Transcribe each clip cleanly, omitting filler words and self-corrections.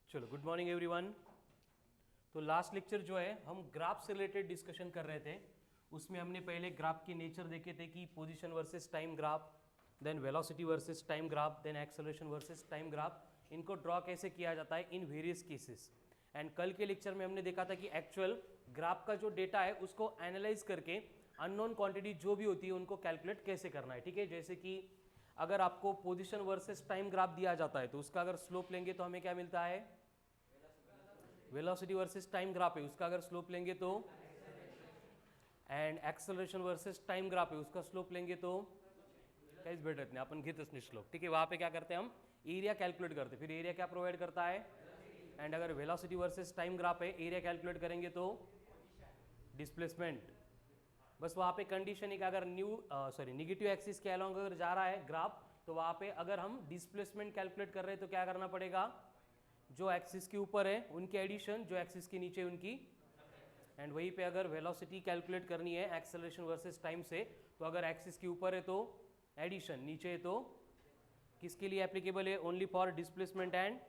चलो good morning everyone. तो last lecture जो है हम ग्राफ से रिलेटेड डिस्कशन कर रहे थे। उसमें हमने पहले ग्राफ की नेचर देखे थे कि position versus time graph, then velocity versus time graph, then acceleration versus time graph, इनको ड्रॉ कैसे किया जाता है इन वेरियस केसेस। एंड कल के लेक्चर में हमने देखा था कि एक्चुअल ग्राफ का जो डेटा है उसको एनालाइज करके अननोन क्वांटिटी जो भी होती है उनको कैलकुलेट कैसे करना है। ठीक है, जैसे कि अगर आपको पोजीशन वर्सेस टाइम ग्राफ दिया जाता है तो उसका अगर स्लोप लेंगे तो हमें क्या मिलता है, वेलोसिटी वर्सेस टाइम ग्राफ है उसका अगर स्लोप लेंगे तो, and acceleration versus time graph है उसका स्लोप लेंगे तो काहीच भेटत नाही, आपण घेतच नाही स्लोप। ठीक है, वहाँ पे क्या करते हैं हम एरिया कैलकुलेट करते हैं। फिर एरिया क्या प्रोवाइड करता है, एंड अगर वेलोसिटी वर्सेस टाइम ग्राफ है एरिया कैलकुलेट करेंगे तो डिस्प्लेसमेंट। बस वहाँ पे कंडीशन है कि अगर निगेटिव एक्सिस के अलॉन्ग अगर जा रहा है ग्राफ तो वहाँ पे अगर हम डिस्प्लेसमेंट कैलकुलेट कर रहे हैं तो क्या करना पड़ेगा, जो एक्सिस के ऊपर है उनकी एडिशन, जो एक्सिस के नीचे उनकी। एंड वहीं पे अगर वेलोसिटी कैलकुलेट करनी है एक्सेलरेशन वर्सेस टाइम से तो अगर एक्सिस के ऊपर है तो एडिशन, नीचे है तो किसके लिए एप्लीकेबल है, only for displacement and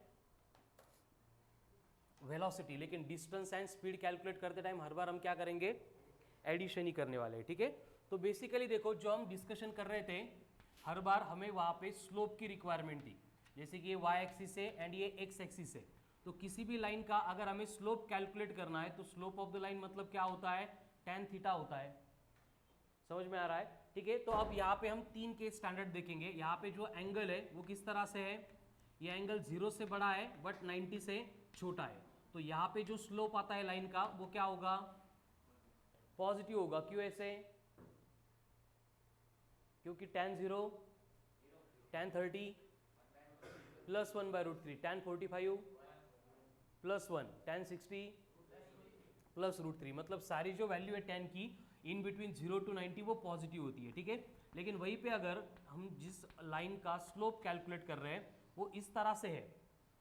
velocity. लेकिन डिस्टेंस एंड स्पीड कैलकुलेट करते टाइम हर बार हम क्या करेंगे, एडिशन ही करने वाले हैं। ठीक है, तो बेसिकली देखो जो हम डिस्कशन कर रहे थे हर बार हमें वहाँ पे स्लोप की रिक्वायरमेंट थी। जैसे कि ये वाई एक्सिस है एंड ये एक्स एक्सिस है, तो किसी भी लाइन का अगर हमें स्लोप कैलकुलेट करना है तो स्लोप ऑफ द लाइन मतलब क्या होता है, tan थीटा होता है। समझ में आ रहा है? ठीक है, तो अब यहाँ पे हम तीन के स्टैंडर्ड देखेंगे। यहाँ पे जो एंगल है वो किस तरह से है, ये एंगल 0 से बड़ा है बट 90 से छोटा है। तो यहाँ पे जो स्लोप आता है लाइन का वो क्या होगा, पॉजिटिव होगा। क्यों ऐसे, क्योंकि tan 0 tan 30 plus 1/√3, tan 45 plus 1, tan 60 plus √3, मतलब सारी जो वैल्यू है tan की इन बिटवीन 0 to 90 वो पॉजिटिव होती है। ठीक है, लेकिन वहीं पे अगर हम जिस लाइन का स्लोप कैलकुलेट कर रहे हैं वो इस तरह से है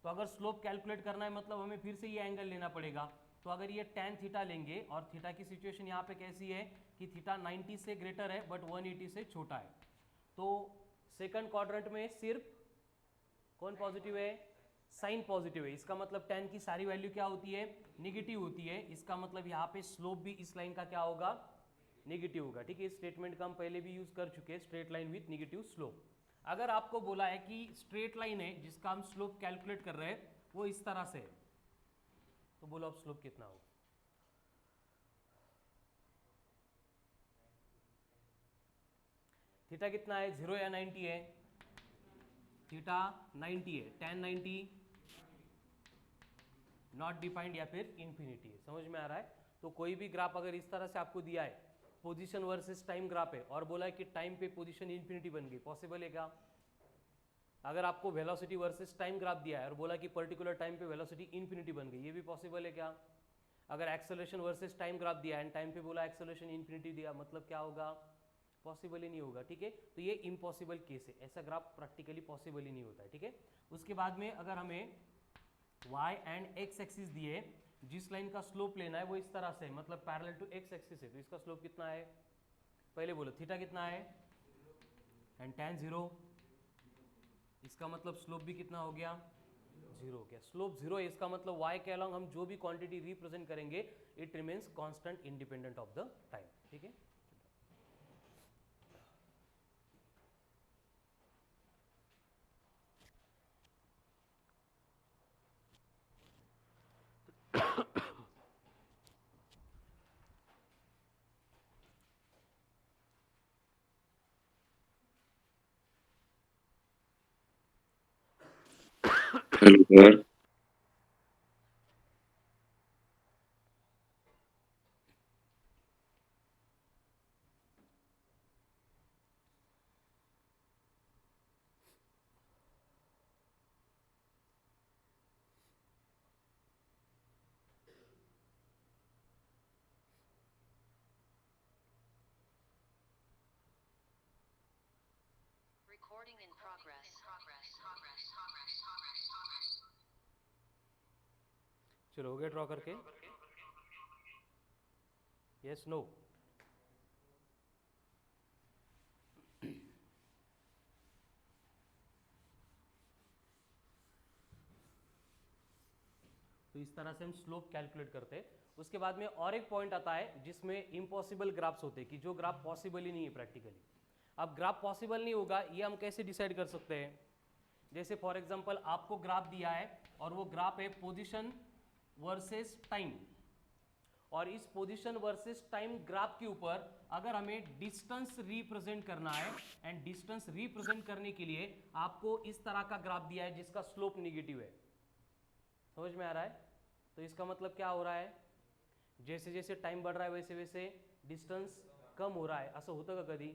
तो अगर स्लोप कैलकुलेट करना है मतलब हमें फिर से ये एंगल लेना पड़ेगा। तो अगर ये tan थीटा लेंगे और थीटा की सिचुएशन यहाँ पे कैसी है कि थीटा 90 से ग्रेटर है बट 180 से छोटा है, तो सेकंड क्वाड्रेंट में सिर्फ कौन पॉजिटिव है, साइन पॉजिटिव है। इसका मतलब tan की सारी वैल्यू क्या होती है, निगेटिव होती है। इसका मतलब यहाँ पे स्लोप भी इस लाइन का क्या होगा, निगेटिव होगा। ठीक है, इस स्टेटमेंट का हम पहले भी यूज कर चुके हैं, straight line with negative slope. अगर आपको बोला है कि स्ट्रेट लाइन है जिसका हम स्लोप कैलकुलेट कर रहे हैं वो इस तरह से है, तो बोलो अब स्लोप कितना होगा। थीटा कितना है, 0 या 90 है, थीटा 90 है, tan 90 नॉट डिफाइंड या फिर इंफिनिटी है। समझ में आ रहा है? तो कोई भी ग्राफ अगर इस तरह से आपको दिया है, पोजीशन वर्सेस टाइम ग्राफ है और बोला है कि टाइम पे पोजीशन इंफिनिटी बन गई, पॉसिबल है क्या? अगर आपको वेलोसिटी वर्सेस टाइम ग्राफ दिया है और बोला कि पर्टिकुलर टाइम पे वेलोसिटी इंफिनिटी बन गई, ये भी पॉसिबल है क्या? अगर एक्सेलरेशन वर्सेस टाइम ग्राफ दिया एंड टाइम पे बोला एक्सेलरेशन इंफिनिटी दिया, मतलब क्या होगा, पॉसिबल ही नहीं होगा। ठीक है, तो ये इम्पॉसिबल केस है, ऐसा ग्राफ प्रैक्टिकली पॉसिबल ही नहीं होता है। ठीक है, उसके बाद में अगर हमें y एंड x एक्सिस दिए, जिस लाइन का स्लोप लेना है वो इस तरह से है, मतलब पैरेलल टू x एक्सिस है, तो इसका स्लोप कितना है, पहले बोलो थीटा कितना है, एंड tan 0, इसका मतलब स्लोप भी कितना हो गया, 0 हो गया। स्लोप 0 है, इसका मतलब y के अलॉन्ग हम जो भी क्वांटिटी रिप्रेजेंट करेंगे it remains constant independent of the time. ठीक है, hello sir. Recording in progress. चलो हो गया ड्रॉ करके, यस नो। तो इस तरह से हम स्लोप कैलकुलेट करते हैं। उसके बाद में और एक पॉइंट आता है जिसमें इम्पॉसिबल ग्राफ्स होते हैं कि जो ग्राफ पॉसिबल ही नहीं है प्रैक्टिकली। अब ग्राफ पॉसिबल नहीं होगा ये हम कैसे डिसाइड कर सकते हैं? जैसे फॉर एग्जांपल आपको ग्राफ दिया है और वो ग्राफ है पोजीशन वर्सेस टाइम, और इस पोजीशन वर्सेस टाइम ग्राफ के ऊपर अगर हमें डिस्टेंस रिप्रेजेंट करना है, एंड डिस्टेंस रिप्रेजेंट करने के लिए आपको इस तरह का ग्राफ दिया है जिसका स्लोप नेगेटिव है। समझ में आ रहा है? तो इसका मतलब क्या हो रहा है, जैसे जैसे टाइम बढ़ रहा है वैसे वैसे डिस्टेंस कम हो रहा है। ऐसा होता है कभी?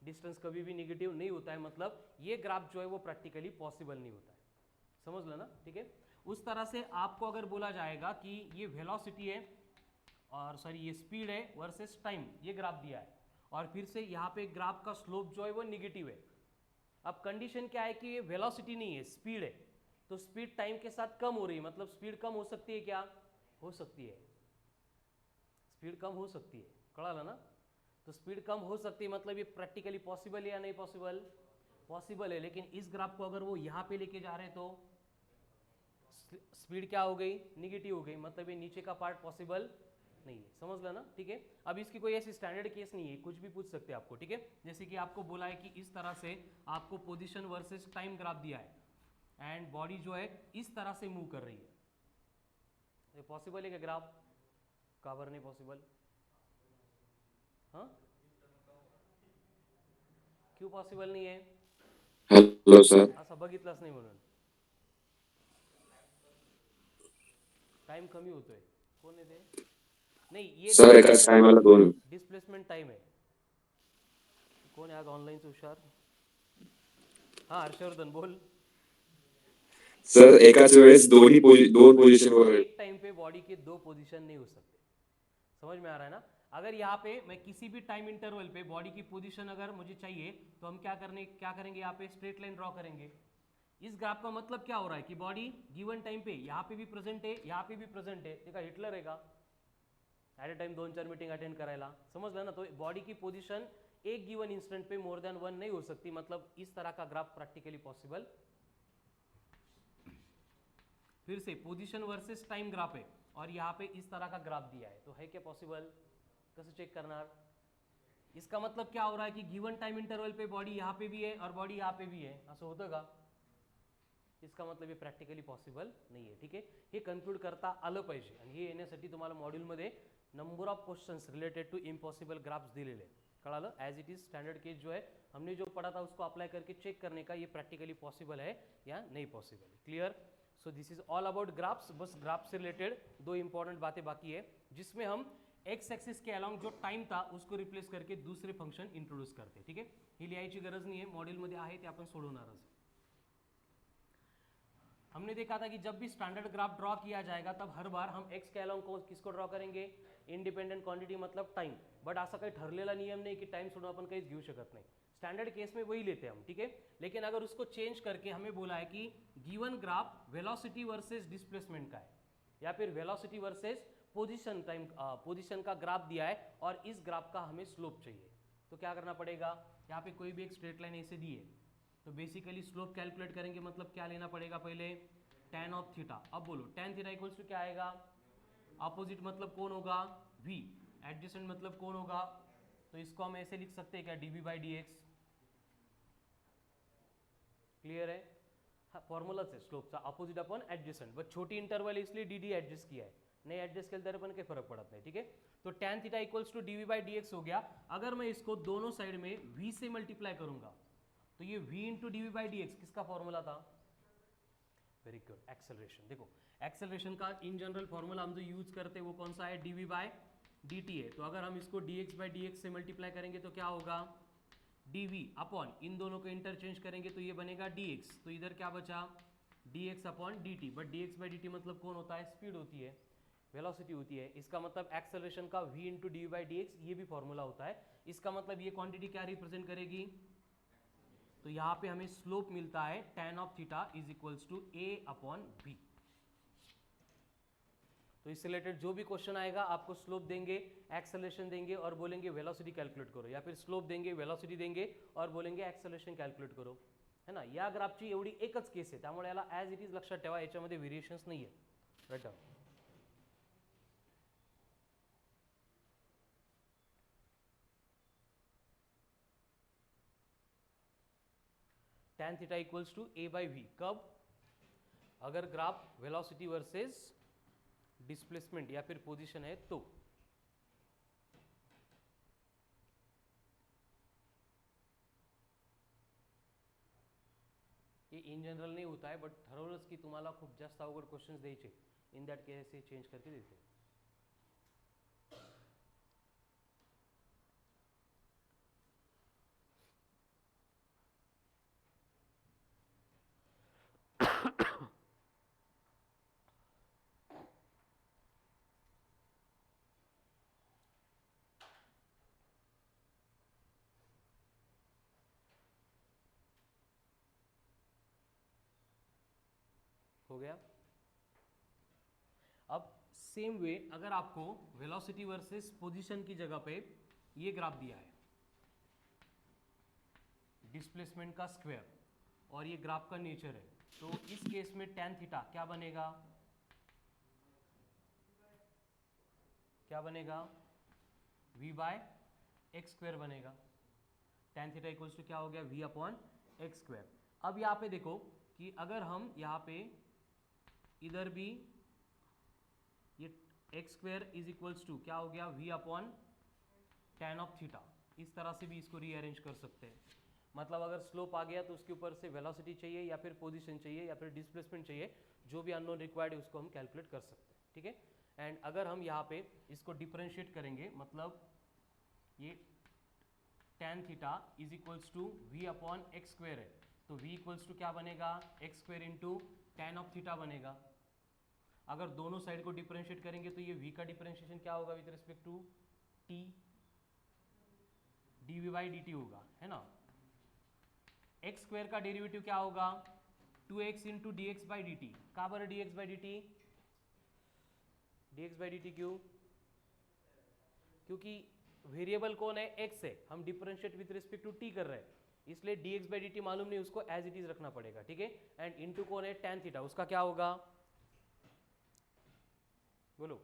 डिस्टेंस कभी भी नेगेटिव नहीं होता है, मतलब ये ग्राफ जो है वो प्रैक्टिकली पॉसिबल नहीं होता है। समझ लो ना, ठीक है। उस तरह से आपको अगर बोला जाएगा कि ये वेलोसिटी है और सॉरी ये स्पीड है वर्सेस टाइम, ये ग्राफ दिया है, और फिर से यहाँ पे ग्राफ का स्लोप जो है वो नेगेटिव है। अब कंडीशन क्या है कि ये वेलोसिटी नहीं है, स्पीड है, तो स्पीड टाइम के साथ कम हो रही है, मतलब स्पीड कम हो सकती है क्या? हो सकती है, स्पीड कम हो सकती है, कळालं ना? तो स्पीड कम हो सकती है मतलब ये प्रैक्टिकली पॉसिबल है या नहीं पॉसिबल? पॉसिबल है, लेकिन इस ग्राफ को अगर वो यहाँ पे लेके जा रहे हैं तो स्पीड क्या हो गई? निगेटिव हो गई, मतलब ये नीचे का पार्ट पॉसिबल नहीं है। समझ लो ना, ठीक है। अब इसकी कोई ऐसी स्टैंडर्ड केस नहीं है, कुछ भी पूछ सकते हैं आपको, ठीक है। जैसे कि आपको बोला है कि इस तरह से आपको पोजीशन वर्सेस टाइम ग्राफ दिया है एंड बॉडी जो है इस तरह से मूव कर रही है, ये पॉसिबल है क्या ग्राफ? काबर नहीं पॉसिबल? हाँ, क्यों पॉसिबल नहीं है? Hello sir. असं बघितलंच नाही म्हणून टाइम कमी होतोय। कोण आहे ते? नाही, ये सर एकाच टायमाला दोन. डिस्प्लेसमेंट टाइम आहे। कोण आहे आज ऑनलाईनचं हुशार? हाँ हर्षवर्धन बोल। सर एकाच वेळेस दोन पोझिशनवर. एक टाइम पे बॉडी के दो पोजीशन नहीं हो सकते। समझ में आ रहा है ना? अगर यहाँ पे मैं किसी भी टाइम इंटरवल पे बॉडी की पोजीशन अगर मुझे चाहिए तो हम क्या करेंगे, यहाँ पे स्ट्रेट लाइन ड्रॉ करेंगे। इस ग्राफ का मतलब क्या हो रहा है कि बॉडी गिवन टाइम पे यहाँ पे भी प्रेजेंट है, यहाँ पे भी प्रेजेंट है। देखा हिटलर है का at a time 2-4 meeting attend करायला, समझलं ना? तो बॉडी की पोजीशन एक गिवन इंस्टेंट पे मोर देन वन नहीं हो सकती, मतलब इस तरह का ग्राफ प्रैक्टिकली पॉसिबल। फिर से पोजीशन वर्सेस टाइम ग्राफ है और यहाँ पे इस तरह का ग्राफ दिया है, तो है क्या पॉसिबल? कसं चेक करणार? इसका मतलब क्या हो रहा है कि गिवन टाइम इंटरवल पे बॉडी यहाँ पे भी है और बॉडी यहाँ पे भी है, असं होतं का? इसका मतलब हे प्रॅक्टिकली पॉसिबल नाही आहे, ठीक आहे। हे कन्क्लूड करता आलं पाहिजे, आणि हे येण्यासाठी तुम्हाला मॉड्यूलमध्ये number of questions related to impossible graphs दिलेले हैं, कळालं? As it is standard case जो है हमने जो पढ़ा था उसको अप्लाई करके चेक करने का ये प्रैक्टिकली पॉसिबल है या नहीं पॉसिबल है। Clear? So this is all about graphs. बस ग्राफ से रिलेटेड दो इंपॉर्टेंट बातें बाकी है जिसमें हम एक्स एक्सिस के अलॉन्ग जो टाइम था उसको रिप्लेस करके दूसरे फंक्शन इंट्रोड्यूस करते, ठीक है। ही लिहायची गरज नाही आहे, मॉड्यूलमध्ये आहे ते आपण सोडवणारच। हमने देखा था कि जब भी स्टैंडर्ड ग्राफ ड्रॉ किया जाएगा तब हर बार हम एक्स के अलॉन्ग को किसको ड्रॉ करेंगे? इंडिपेंडेंट क्वांटिटी मतलब टाइम। बट असा काही ठरलेला नियम नाही की टाइम सोडून आपण काहीच घेऊ शकत नाही, स्टैंडर्ड केस में वही लेते हैं हम, ठीक है। लेकिन अगर उसको चेंज करके हमें बोला है कि given graph velocity versus displacement का है, या फिर velocity versus position time position का ग्राफ दिया है और इस ग्राफ का हमें स्लोप चाहिए, तो क्या करना पड़ेगा? यहाँ पे कोई भी एक स्ट्रेट लाइन ऐसे दी है तो बेसिकली स्लोप कैलकुलेट करेंगे, मतलब क्या लेना पड़ेगा पहले? tan of theta. अब बोलो tan थीटा इक्वल्स टू क्या आएगा? अपोजिट मतलब कौन होगा? v। एडजेसेंट मतलब कौन होगा? तो इसको हम ऐसे लिख सकते हैं क्या? dv by d x. Clear है? हाँ, फॉर्म्युलाच आहे स्लोपचा, अपोजिट अपॉन एडजेसेंट, बट छोटी इंटरवल इसलिए डी एडजस्ट किया है, नहीं एडजस्ट केलं तरी पण काही फरक पड़त नहीं, ठीक है। तो tan theta equals to dv by d x हो गया। अगर मैं इसको दोनों साइड में v से मल्टीप्लाई करूंगा तो ये v into D by d x किसका फॉर्मूला था? Very good, acceleration. देखो एक्सेलरेशन का इन जनरल फॉर्मूला हम जो यूज करते हैं वो कौन सा है? dv बाय dt है। तो अगर हम इसको dx बाई डी एक्स से मल्टीप्लाई करेंगे तो क्या होगा? dv अपॉन, इन दोनों को इंटरचेंज करेंगे तो ये बनेगा dx, तो इधर क्या बचा? dx upon dt। But dx by dt मतलब कौन होता है? स्पीड होती है, वेलोसिटी होती है। इसका मतलब एक्सेलरेशन का v into D by d x ये भी फॉर्मूला होता है। इसका मतलब ये क्वांटिटी क्या रिप्रेजेंट करेगी? तो यहाँ पे हमें स्लोप मिलता है tan of theta is equals to a upon b। तो इससे रिलेटेड जो भी क्वेश्चन आएगा आपको स्लोप देंगे, एक्सेलरेशन देंगे और बोलेंगे वेलोसिटी कैलकुलेट करो, या फिर स्लोप देंगे, वेलोसिटी देंगे और बोलेंगे एक्सेलरेशन कैलकुलेट करो, है ना। या ग्राफची एवढी एकच केस आहे, त्यामुळे याला ॲज इट इज लक्षात ठेवा, याच्यामध्ये व्हेरिएशन्स नाही आहे, write down. tan theta equals to a by v. कब? अगर ग्राफ वेलोसिटी वर्सेस डिस्प्लेसमेंट या फिर पोजीशन है तो। ये इन जनरल नहीं होता है, बट ठरवलंच की तुम्हाला खूप जास्त अवघड क्वेश्चन्स द्यायचे, इन दॅट केस हे चेंज करके देते। हो गया। अब सेम वे अगर आपको वेलोसिटी वर्सेस पोजीशन की जगह पे ये ग्राफ दिया है, डिस्प्लेसमेंट का स्क्वायर, और ये ग्राफ का नेचर है, तो इस केस में tan थीटा क्या बनेगा? क्या बनेगा? v बाय एक्स स्क्वायर बनेगा। tan थीटा इक्वल्स टू क्या हो गया? v upon x square. अब यहाँ पे देखो कि अगर हम यहाँ पे इधर भी ये x square is equals to क्या हो गया? v upon tan of theta, इस तरह से भी इसको रीअरेंज कर सकते हैं। मतलब अगर स्लोप आ गया तो उसके ऊपर से वेलोसिटी चाहिए या फिर पोजीशन चाहिए या फिर डिस्प्लेसमेंट चाहिए, जो भी अननोन रिक्वायर्ड है उसको हम कैलकुलेट कर सकते हैं, ठीक है। एंड अगर हम यहाँ पे इसको डिफरेंशिएट करेंगे, मतलब ये tan theta is equals to v upon x square है, तो v इक्वल्स टू क्या बनेगा? X square into tan of theta बनेगा। अगर दोनों साइड को डिफरेंशिएट करेंगे तो ये v का डिफरेंशिएशन क्या होगा with respect to t, dv by dt होगा, है ना। एक्स स्क्वायर का डेरिवेटिव क्या होगा? 2x into d x by d t. कहाँ पर d x by d t? D x by d t क्यों? क्योंकि वेरिएबल कौन है? x है, हम differentiate with respect to t कर रहे हैं, इसलिए d x by d t मालूम नहीं, उसको एज इट इज रखना पड़ेगा, ठीक है। एंड इंटू कौन है? tan थीटा, उसका क्या होगा? बोलो,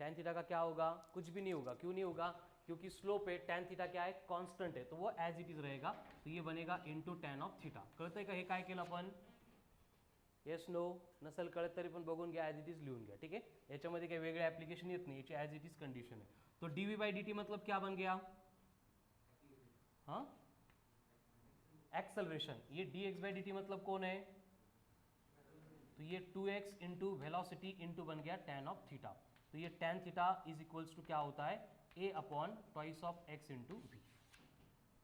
tan थीटा का क्या होगा? कुछ भी नहीं होगा। क्यों नहीं होगा? क्योंकि स्लोप है, tan थीटा क्या है? कांस्टेंट है, तो वो एज इट इज रहेगा, तो ये बनेगा इंटू tan ऑफ थीटा। कळतंय का हे काय केलं आपण? Yes no? नसेल कळत तरी पण बघून घ्या, एज इट इज लिहून घ्या, ठीक है। याच्यामध्ये काही वेगळे ऍप्लिकेशन येत नाही, याची एज इट इज कंडिशन है। तो डीवी बाई डी टी मतलब क्या बन गया? हाँ, एक्सेलरेशन। ये D x by d T मतलब कौन है? तो ये 2x इंटू वेलोसिटी इंटू बन गया tan ऑफ थीटा। तो ये tan theta is equals to क्या होता है? a upon twice of x into v.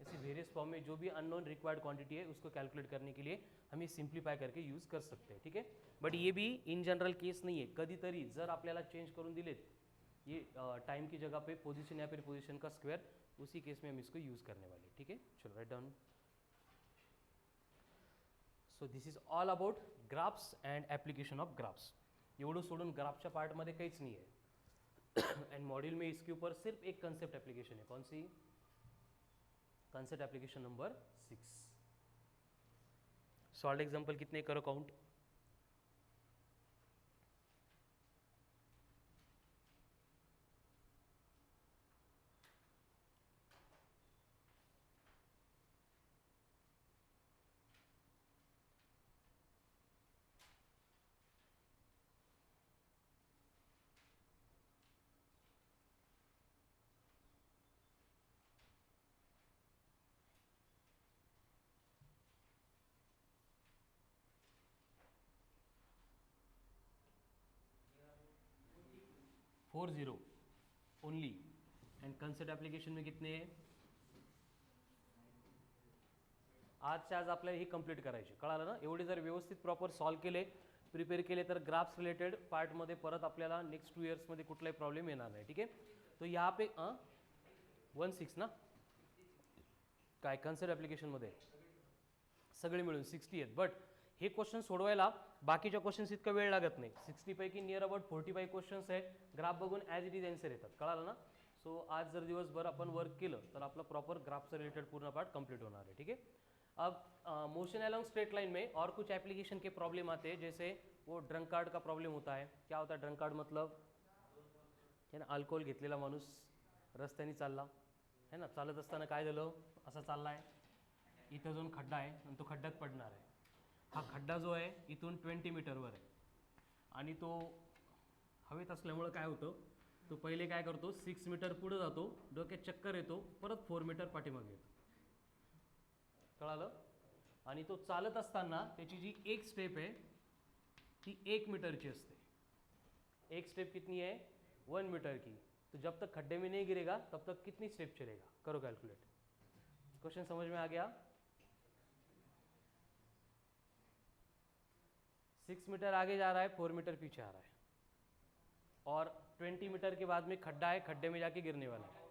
ऐसे वेरियस फॉर्म में जो भी अननोन रिक्वायर्ड क्वांटिटी है उसको कैलकुलेट करने के लिए हम ये सिम्प्लीफाय करके यूज कर सकते हैं, ठीक है। बट ये भी इन जनरल केस नहीं है, कधीतरी जर आपल्याला चेंज करून दिलेत ये टाइम की जगह पे पोजीशन या फिर पोजीशन का स्क्वायर, उसी केस में हम इसको यूज करने वाले, ठीक है। चलो write down. So this is all about graphs and application of graphs. एवढं सोडून ग्राफच्या पार्टमध्ये काहीच नहीं है। एंड मॉड्यूल में इसके ऊपर सिर्फ एक कंसेप्ट एप्लीकेशन है, कौन सी? Concept application number 6। Solve example कितने करो count? Four zero only. And concept application में कितने आहे? आजच्या आज आपल्याला ही कंप्लीट करायची, कळालं ना। एवढे जर व्यवस्थित प्रॉपर सॉल्व केले, प्रिपेअर केले, तर ग्राफ्स रिलेटेड पार्टमध्ये परत आपल्याला नेक्स्ट 2 इयर्समध्ये कुठलाही प्रॉब्लेम येणार नाही, ठीक आहे। तो यहाँ पे 16 ना काय कन्सेप्ट ॲप्लिकेशनमध्ये सगळे मिळून 60 आहेत। बट हे क्वेश्चन सोडवायला बाकीच्या क्वेश्चन्स इतका वेळ लागत नाही। 60 पैकी नियर अबाउट 45 क्वेश्चन्स आहेत, ग्राफ बघून ॲज इट इज आन्सर येतात, कळालं ना। सो आज जर दिवसभर आपण वर्क केलं तर आपला प्रॉपर ग्राफचं रिलेटेड पूर्ण पार्ट कंप्लीट होणार है, ठीक है। अब मोशन अलॉन्ग स्ट्रेट लाइन में और कुछ एप्लीकेशन के प्रॉब्लम आते हैं, जैसे वो ड्रंक कार्ड का प्रॉब्लम होता है। क्या होता है ड्रंक कार्ड? मतलब है ना, अल्कोहोल घेतलेला माणूस रस्त्याने चालला, है ना, चालत असताना काय झालं, असा चाललाय, इथं जो खड्डा आहे आणि तो खड्ड्यात पडणार आहे. हा खड्डा जो आहे इथून 20 मीटरवर आहे आणि तो हवेत असल्यामुळं काय होतं, तो पहिले काय करतो 6 मीटर पुढे जातो, डोक्यात चक्कर येतो, परत 4 मीटर पाठीमागे येतो. कळालं? आणि तो चालत असताना त्याची जी एक स्टेप आहे ती 1 मीटरची असते. एक स्टेप कितनी है 1 मीटर की. तो जब तक खड्डे में नहीं गिरेगा तब तक कितनी स्टेप चलेगा, करो कैलकुलेट. क्वेश्चन समझ में आ गया? 6 मीटर आगे जा रहा है, 4 मीटर पीछे आ रहा है और 20 मीटर के बाद में खड्डा है, खड्डे में जाके गिरने वाला है.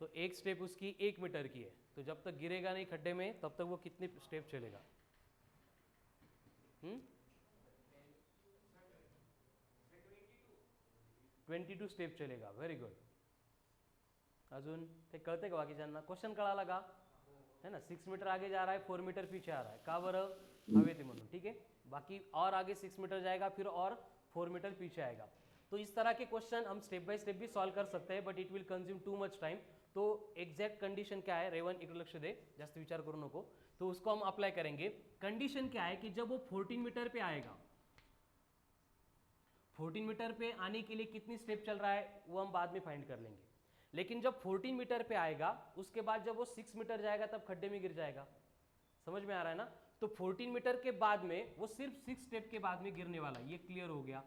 तो एक स्टेप उसकी 1 मीटर की है, तो जब तक गिरेगा नहीं खड्डे में तब तक वो कितनी स्टेप चलेगा? 22 स्टेप चलेगा. Very good. अजून ते कळते का बाकीच्यांना? क्वेश्चन कळाला का? है ना. 6 मीटर आगे जा रहा है, 4 मीटर पीछे आ रहा है. का बरं? हवेत म्हणून. ठीक है. बाकी और आगे 6 मीटर जाएगा, फिर और 4 मीटर पीछे आएगा. तो इस तरह के क्वेश्चन हम स्टेप बाय स्टेप भी सॉल्व कर सकते हैं, but it will consume too much time. तो एग्जैक्ट कंडीशन क्या है, रेवन इकडे लक्ष दे, जास्त विचार करू नको. तो उसको हम अप्लाई करेंगे. कंडीशन क्या है कि जब वो 14 मीटर पे आएगा, 14 मीटर पे आने के लिए कितनी स्टेप चल रहा है वो हम बाद में फाइंड कर लेंगे. लेकिन जब 14 मीटर पे आएगा उसके बाद जब वो 6 मीटर जाएगा तब खड्डे में गिर जाएगा. समझ में आ रहा है ना? तो 14 मीटर के बाद में वो सिर्फ 6 स्टेप के बाद में गिरने वाला, ये क्लियर हो गया.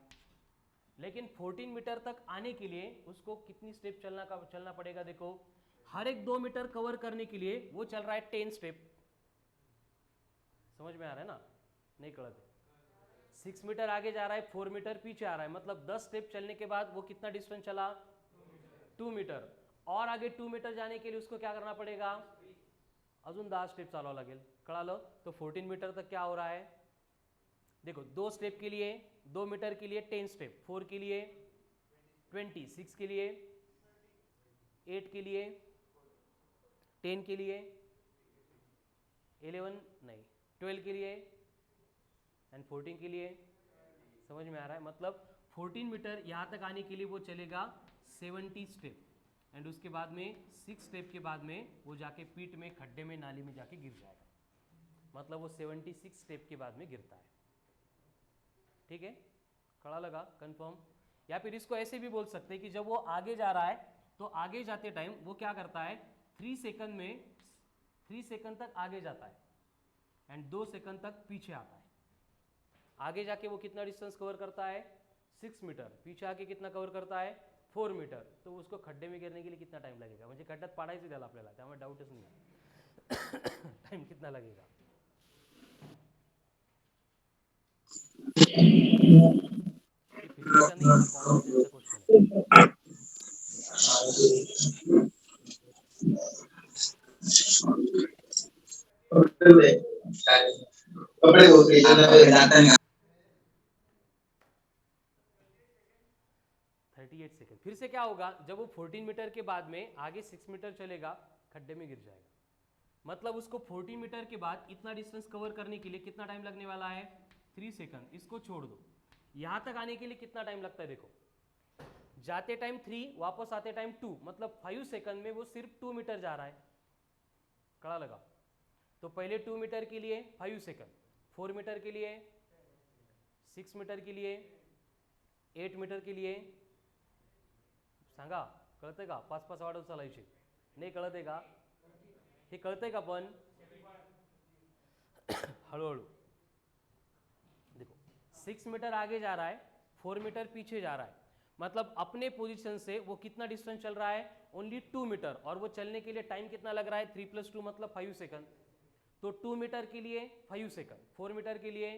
लेकिन 14 मीटर तक आने के लिए उसको कितनी स्टेप चलना पड़ेगा? देखो, हर एक 2 मीटर कवर करने के लिए वो चल रहा है 10 स्टेप. समझ में आ रहा है ना? नहीं कळत. 6 मीटर आगे जा रहा है, 4 मीटर पीछे आ रहा है, मतलब 10 स्टेप चलने के बाद वो कितना डिस्टेंस चला? 2 मीटर. और आगे 2 मीटर जाने के लिए उसको क्या करना पड़ेगा? अजून 10 स्टेप चालवावं लागेल. कळालं? तो 14 मीटर तक क्या हो रहा है? देखो, 2 स्टेप के लिए 2 मीटर के लिए 10 स्टेप, 4 के लिए 20, 6 के लिए 8 के लिए 10 के लिए 11 नहीं 12 के लिए एंड 14 के लिए. समझ में आ रहा है? मतलब 14 मीटर यहाँ तक आने के लिए वो चलेगा 70 स्टेप एंड उसके बाद में 6 स्टेप के बाद में वो जाके पीठ में, खड्डे में, नाली में जाके गिर जाएगा. मतलब वो 76 स्टेप के बाद में गिरता है. ठीक है? खड़ा लगा? कंफर्म? या फिर इसको ऐसे भी बोल सकते हैं कि जब वो आगे जा रहा है तो आगे जाते टाइम वो क्या करता है, 3 सेकंड में 3 सेकंड तक आगे जाता है एंड 2 सेकंड तक पीछे आता है. आगे जाके वो कितना डिस्टेंस कवर करता है? 6 मीटर. पीछे आके कितना कवर करता है? 4 मीटर. तो उसको खड्डे में गिरने के लिए कितना टाइम लगेगा? म्हणजे खड्ड्यात पाडायचं त्याला आपल्याला, त्यामुळे डाऊटच नाही. टाइम कितना लगेगा? ये फिजिक्स का नहीं है, कॉमन सेंस का क्वेश्चन है. कपड़े धोते जाता है. 38 सेकेंड. फिर से क्या होगा, जब वो 14 मीटर के बाद में आगे 6 मीटर चलेगा, खड्डे में गिर जाएगा. मतलब उसको 14 मीटर के बाद इतना डिस्टेंस कवर करने के लिए कितना टाइम लगने वाला है? 3 सेकंड. इसको छोड़ दो. यहां तक आने के लिए कितना टाइम लगता है? देखो, जाते टाइम 3, वापस आते टाइम 2, मतलब 5 सेकंड में वो सिर्फ 2 मीटर जा रहा है. कड़ा लगा? तो पहले 2 मीटर के लिए 5 सेकंड, 4 मीटर के लिए, 6 मीटर के लिए, 8 मीटर के लिए. सांगा, कळतंय का? 5-5 वाढवत चालायचे. नाही कळत आहे का? हे कळतंय का? पण हळूहळू. देखो, 6 मीटर आगे जा रहा है, 4 मीटर पीछे जा रहा है, मतलब अपने पोजीशन से वो कितना डिस्टेंस चल रहा है? Only 2 metre. और वो चलने के लिए टाइम कितना लग रहा है? 3 + 2 मतलब 5 सेकंड. तो 2 मीटर के लिए 5 सेकंड, 4 मीटर के लिए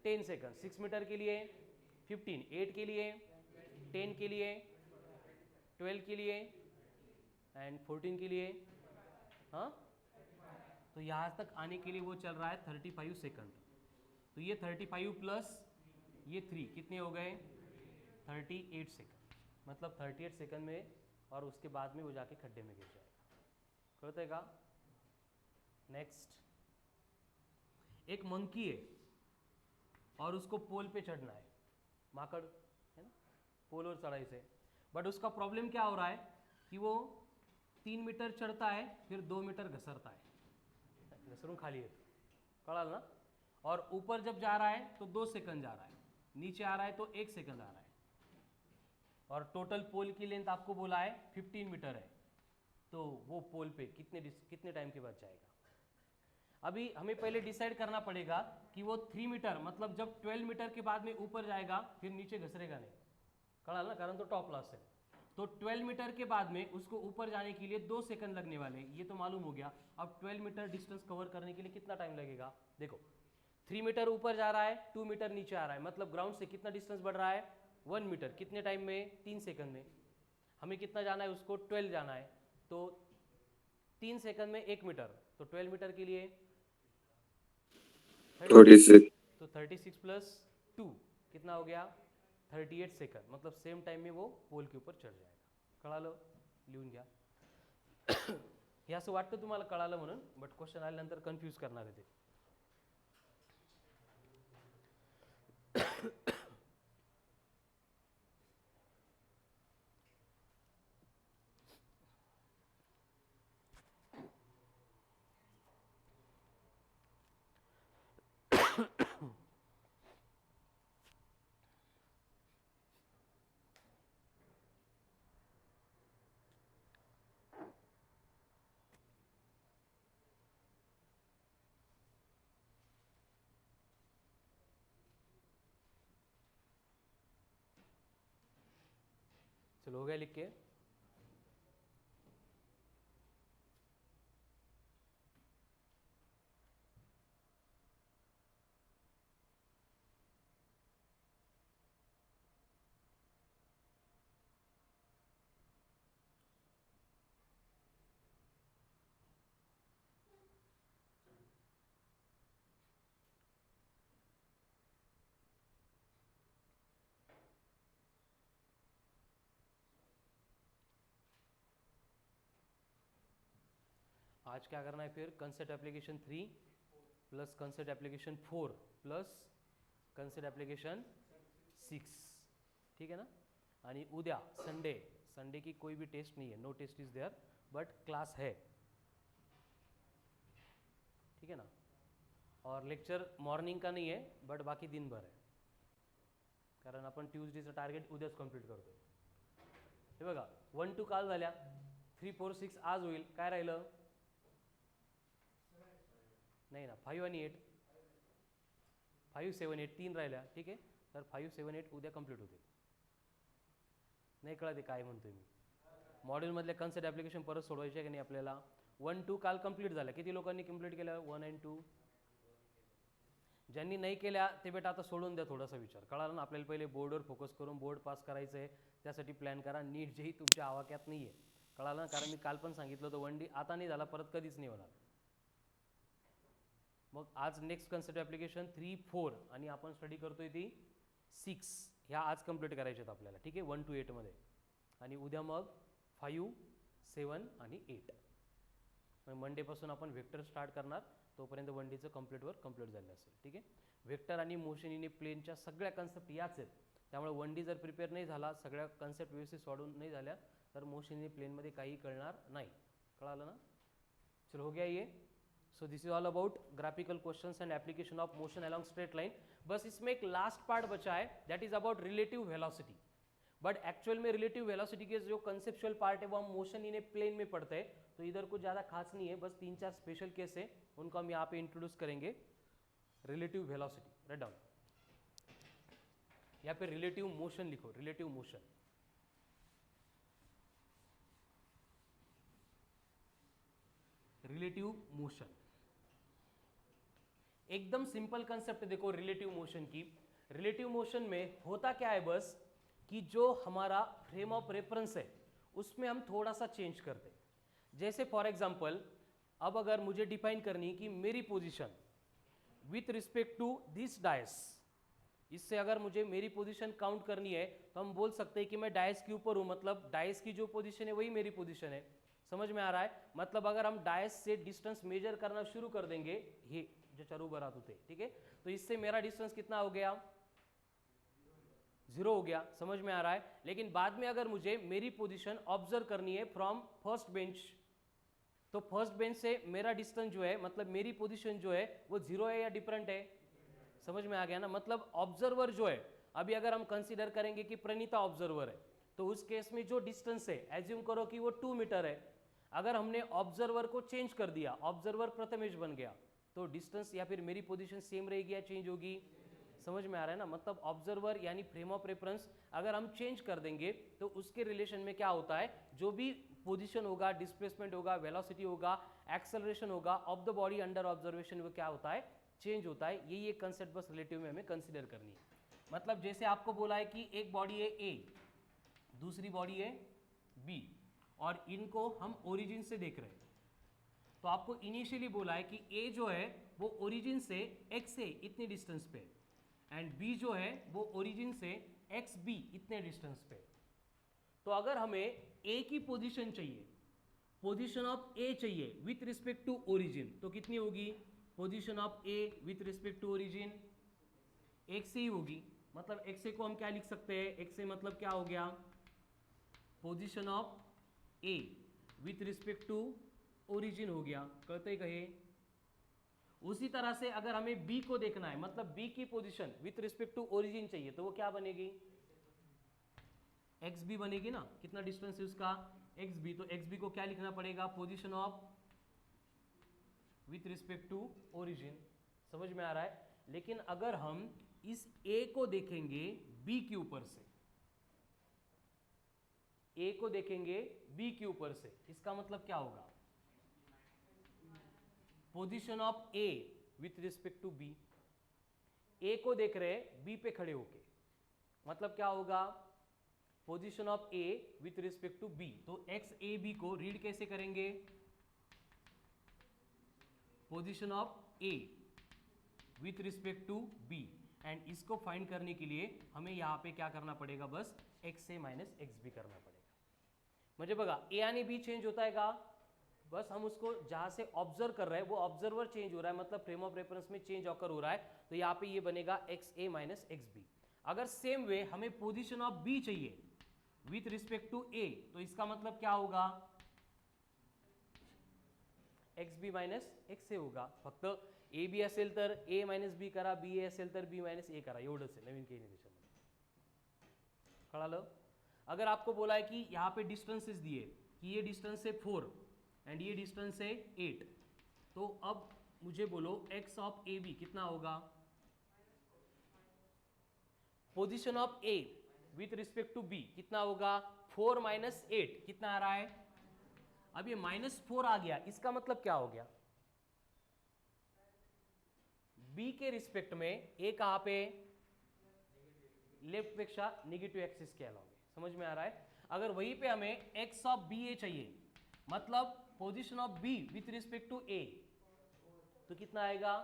10 सेकंड, 6 मीटर के लिए 15, 8 के लिए 10 के लिए 12 के लिए एंड 14 के लिए. हाँ, तो यहाँ तक आने के लिए वो चल रहा है 35 सेकंड. तो ये 35 प्लस ये 3 कितने हो गए? 38 सेकंड. मतलब 38 सेकंड में, और उसके बाद में वो जाके खड्डे में गिर जाएगा. कळतंय का? नेक्स्ट, एक मंकी है और उसको पोल पे चढ़ना है. माकड़ है ना, पोल और चढ़ाई से. बट उसका प्रॉब्लम क्या हो रहा है कि वो 3 मीटर चढ़ता है फिर 2 मीटर घसरता है, घसरून खाली येतो, कळालं ना. और ऊपर जब जा रहा है तो 2 सेकंड जा रहा है, नीचे आ रहा है तो 1 सेकंड आ रहा है. और टोटल पोल की लेंथ आपको बोला है 15 मीटर है, तो वो पोल पे कितने टाइम के बाद जाएगा. अभी हमें पहले डिसाइड करना पड़ेगा कि वो 3 मीटर मतलब जब 12 मीटर के बाद में ऊपर जाएगा फिर नीचे घसरेगा नहीं, कळालं ना, कारण तो टॉप लॉस है. तो 12 मीटर के बाद में उसको ऊपर जाने के लिए 2 सेकंड लगने वाले, ये तो मालूम हो गया. अब 12 मीटर डिस्टेंस कवर करने के लिए कितना टाइम लगेगा. देखो 3 मीटर ऊपर जा रहा है, 2 मीटर नीचे आ रहा है, मतलब ग्राउंड से कितना डिस्टेंस बढ़ रहा है 1 मीटर. कितने टाइम में, 3 सेकंड में. हमें कितना जाना है, उसको 12 जाना है, तो 3 सेकंड में 1 मीटर, तो 12 मीटर के लिए 36. तो 36 प्लस 2 कितना हो गया 38 सेकंड, मतलब सेम टाइम में वो पोल के ऊपर चढ़ जाएगा. कळालं, लिहून घ्या. हे असं वाटतं तुम्हाला कळालं म्हणून, बट क्वेश्चन आल्यानंतर कन्फ्यूज करणार आहे ते. चलो हो गया लिख के. आज क्या करना है फिर, concept application 3 plus concept application 4 plus concept application 6, ठीक है ना. आणि उद्या संडे की कोई भी टेस्ट नहीं है, no test is there, but class है, ठीक है ना. और लेक्चर मॉर्निंग का नहीं है, बट बाकी दिन भर है, कारण आपण ट्यूजडेचं टार्गेट उद्याच कंप्लीट करतोय. हे बघा 1 2 काल झाल्या, 3 4 6 आज होईल. काय राहिलं, नाही ना, 5 आणि 8, 5 7 8 3 राहिल्या, ठीक आहे. तर 5 7 8 उद्या कंप्लीट होते. नाही कळते काय म्हणतोय मी. मॉड्यूलमधले कन्सेप्ट ॲप्लिकेशन परत सोडवायचे की नाही आपल्याला. 1 2 काल कंप्लीट झाल्या, किती लोकांनी कंप्लीट केल्या 1 आणि 2. ज्यांनी नाही केल्या ते बेटा आता सोडून द्या, थोडासा विचार. कळालं ना, आपल्याला पहिले बोर्डवर फोकस करून बोर्ड पास करायचं आहे, त्यासाठी प्लॅन करा. नीट जेही तुमच्या आवाक्यात नाही आहे, कळालं ना, कारण मी काल पण सांगितलं होतं 1D आता नाही झाला, परत कधीच नाही होणार. मग आज नेक्स्ट कन्सेप्ट ॲप्लिकेशन 3 4 आणि आपण स्टडी करतोय ती 6, ह्या आज कंप्लीट करायच्या आहेत आपल्याला, ठीक आहे, 1 to 8 मध्ये. आणि उद्या मग 5 7 आणि 8. मग मंडेपासून आपण व्हेक्टर स्टार्ट करणार, तोपर्यंत 1Dचं कंप्लीटवर कंप्लीट झालं असेल, ठीक आहे. व्हेक्टर आणि मोशन इन ए प्लेनच्या सगळ्या कन्सेप्ट याच आहेत, त्यामुळे 1D जर प्रिपेअर नाही झाला, सगळ्या कन्सेप्ट व्यवस्थित सोडून नाही झाल्या, तर मोशन इन ए प्लेनमध्ये काही कळणार नाही. कळालं ना. चलो हो गया ये. So this is all about graphical questions and application of motion along straight line. बस इसमें एक लास्ट पार्ट बचा है, that is about relative velocity. But actual में रिलेटिव वेलोसिटी के जो कंसेप्चुअल पार्ट है वो हम मोशन इन ए प्लेन में पढ़ते हैं, तो इधर कुछ ज़्यादा खास नहीं है, बस 3 4 स्पेशल केस है, उनको हम यहाँ पे इंट्रोड्यूस करेंगे. रिलेटिव वेलोसिटी राइट डाउन, यहाँ पे रिलेटिव मोशन लिखो, रिलेटिव मोशन. रिलेटिव मोशन एकदम सिंपल कंसेप्ट देखो रिलेटिव मोशन की. रिलेटिव मोशन में होता क्या है बस कि जो हमारा फ्रेम ऑफ रेफरेंस है उसमें हम थोड़ा सा चेंज करते हैं. जैसे फॉर एग्जांपल अब अगर मुझे डिफाइन करनी कि मेरी position with respect to this dice, इससे अगर मुझे मेरी पोजीशन काउंट करनी है तो हम बोल सकते हैं कि मैं डायस के ऊपर हूं, मतलब डायस की जो पोजीशन है वही मेरी पोजीशन है. समझ में आ रहा है. मतलब अगर हम डायस से डिस्टेंस मेजर करना शुरू कर देंगे, हे ज्याच्यावर उभं राहत होते, ठीक है, तो इससे मेरा डिस्टेंस कितना हो गया 0 हो गया, समझ में आ रहा है। लेकिन बाद में अगर मुझे मेरी पोजीशन ऑब्जर्व करनी है फ्रॉम फर्स्ट बेंच, तो फर्स्ट बेंच से मेरा डिस्टेंस जो है, मतलब मेरी पोजीशन जो है वो 0 है या डिफरेंट है, समझ में आ गया ना। मतलब ऑब्जर्वर जो है, अभी अगर हम कंसीडर करेंगे कि प्रणीता ऑब्जर्वर है, तो उस केस में जो डिस्टेंस है एज्यूम करो कि वो 2 मीटर है। अगर हमने ऑब्जर्वर को चेंज कर दिया, ऑब्जर्वर प्रथमेश बन गया, तो डिस्टेंस या फिर मेरी पोजीशन सेम रहेगी या चेंज होगी, समझ में आ रहा है ना। मतलब ऑब्जर्वर यानी फ्रेम ऑफ रेफरेंस अगर हम चेंज कर देंगे तो उसके रिलेशन में क्या होता है, जो भी पोजीशन होगा, डिस्प्लेसमेंट होगा, वेलोसिटी होगा, एक्सेलरेशन होगा of the body under observation, वो क्या होता है, चेंज होता है। यही एक कंसेप्ट बस रिलेटिव में हमें कंसिडर करनी है। मतलब जैसे आपको बोला है कि एक बॉडी है ए, दूसरी बॉडी है बी, और इनको हम ओरिजिन से देख रहे हैं, तो आपको इनिशियली बोला है कि ए जो है वो ओरिजिन से एक्स ए इतनी डिस्टेंस पे, एंड बी जो है वो ओरिजिन से एक्स बी इतने डिस्टेंस पे। तो अगर हमें ए की पोजीशन चाहिए, पोजीशन ऑफ ए चाहिए विथ रिस्पेक्ट टू ओरिजिन, तो कितनी होगी, position of A with respect to origin X ही होगी। मतलब एक्स ए को हम क्या लिख सकते हैं, एक्स ए मतलब क्या हो गया, position of A with respect to origin हो गया, कहते कहे। उसी तरह से अगर हमें बी को देखना है, मतलब बी की position with respect to origin चाहिए, तो वो क्या बनेगी, एक्स बी बनेगी ना। कितना डिस्टेंस है उसका, एक्स बी, तो एक्स बी को क्या लिखना पड़ेगा, position of with respect to origin, समझ में आ रहा है। लेकिन अगर हम इस ए को देखेंगे बी के ऊपर से, ए को देखेंगे बी के ऊपर से, इसका मतलब क्या होगा, position of A with respect to B, A को देख रहे हैं बी पे खड़े होके, मतलब क्या होगा, position of A with respect to B. तो एक्स ए बी को रीड कैसे करेंगे, position of A with respect to B, and इसको फाइंड करने के लिए हमें यहां पे क्या करना पड़ेगा, बस एक्स ए माइनस एक्स बी करना पड़ेगा। म्हणजे बघा ए आणि बी चेंज होता है का, बस हम उसको जहां से ऑब्जर्व कर रहे हैं वो ऑब्जर्वर चेंज हो रहा है, मतलब फ्रेम ऑफ रेफरेंस में चेंज ऑकर हो रहा है, तो यहाँ पे ये बनेगा एक्स ए माइनस एक्स बी। अगर सेम वे हमें पोजीशन ऑफ बी चाहिए विथ रिस्पेक्ट टू ए, तो इसका मतलब क्या होगा, एक्स बी मायनस एक्स ए होगा। फक्त ए बी असेल तर ए मायनस बी करा, बी ए असेल तर बी मायनस ए करा, एवढंच आहे, नवीन काही नाही त्याच्यामध्ये, कळालं। अगर आपको बोला है कि यहाँ पे डिस्टेंसेस दिए कि ये डिस्टेंस है 4 एंड ये डिस्टेंस है 8, तो अब मुझे बोलो एक्स ऑफ ए बी कितना होगा, position of A with respect to B कितना होगा, 4 माइनस 8 कितना आ रहा है, अब ये -4 आ गया, इसका मतलब क्या हो गया, बी के रिस्पेक्ट में ए कहां पे, लेफ्ट पेक्षा निगेटिव एक्सिस के अलावा, समझ में आ रहा है। अगर वहीं पे हमें एक्स ऑफ बी ए चाहिए, मतलब position of B with respect to A, तो कितना आएगा,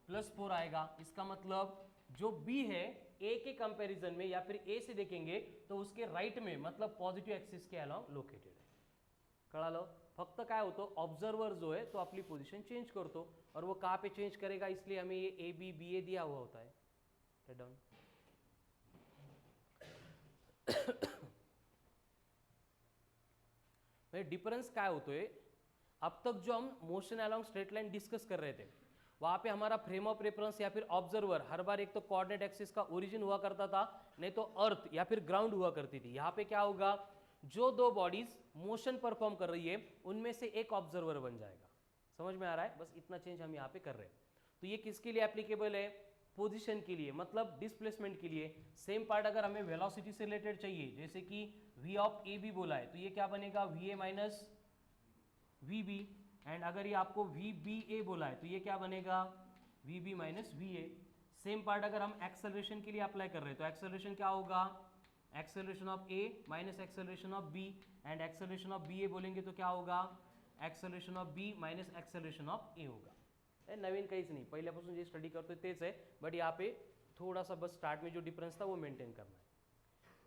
+4 आएगा। इसका मतलब जो बी है ए के कंपैरिजन में या फिर ए से देखेंगे तो उसके राइट में, मतलब पॉझिटिव्ह एक्सिस के अलाव लोकेटेड आहे, कळालं। फक्त काय होतं, ऑब्जर्वर जो है तो अपनी पोजीशन चेंज करतो, और वो कहाँ पे चेंज करेगा, इसलिए हमें ये ए बी बी ए दिया हुआ होता है डाउन। डिफरेंस क्या होतोय, अब तक जो हम motion along straight line discuss कर रहे थे, वहां पे हमारा फ्रेम ऑफ रेफरेंस या फिर ऑब्जर्वर हर बार एक तो कोऑर्डिनेट एक्सिस का ओरिजिन हुआ करता था, नहीं तो अर्थ या फिर ग्राउंड हुआ करती थी। यहाँ पे क्या होगा, जो दो बॉडीज मोशन परफॉर्म कर रही है उनमें से एक ऑब्जर्वर बन जाएगा, समझ में आ रहा है। बस इतना चेंज हम यहाँ पे कर रहे हैं। तो ये किसके लिए एप्लीकेबल है, पोजीशन के लिए, मतलब डिस्प्लेसमेंट के लिए। सेम पार्ट अगर हमें वेलोसिटी से रिलेटेड चाहिए, जैसे कि v ऑफ ए बी बोला है, तो ये क्या बनेगा, v A minus v B, and अगर ये आपको वी बी ए बोला है तो ये क्या बनेगा, v B minus v A. Same part अगर हम एक्सेलरेशन के लिए अप्लाई कर रहे हैं तो एक्सेलरेशन क्या होगा, acceleration of A minus acceleration of B, and acceleration of B A बोलेंगे तो क्या होगा, acceleration of B minus acceleration of A होगा। नवीन काहीच नहीं, पहिल्यापासून जे स्टडी करतोय तेच आहे, बट यहाँ पे थोड़ा सा बस स्टार्ट में जो डिफरेंस था वो मेंटेन करना है।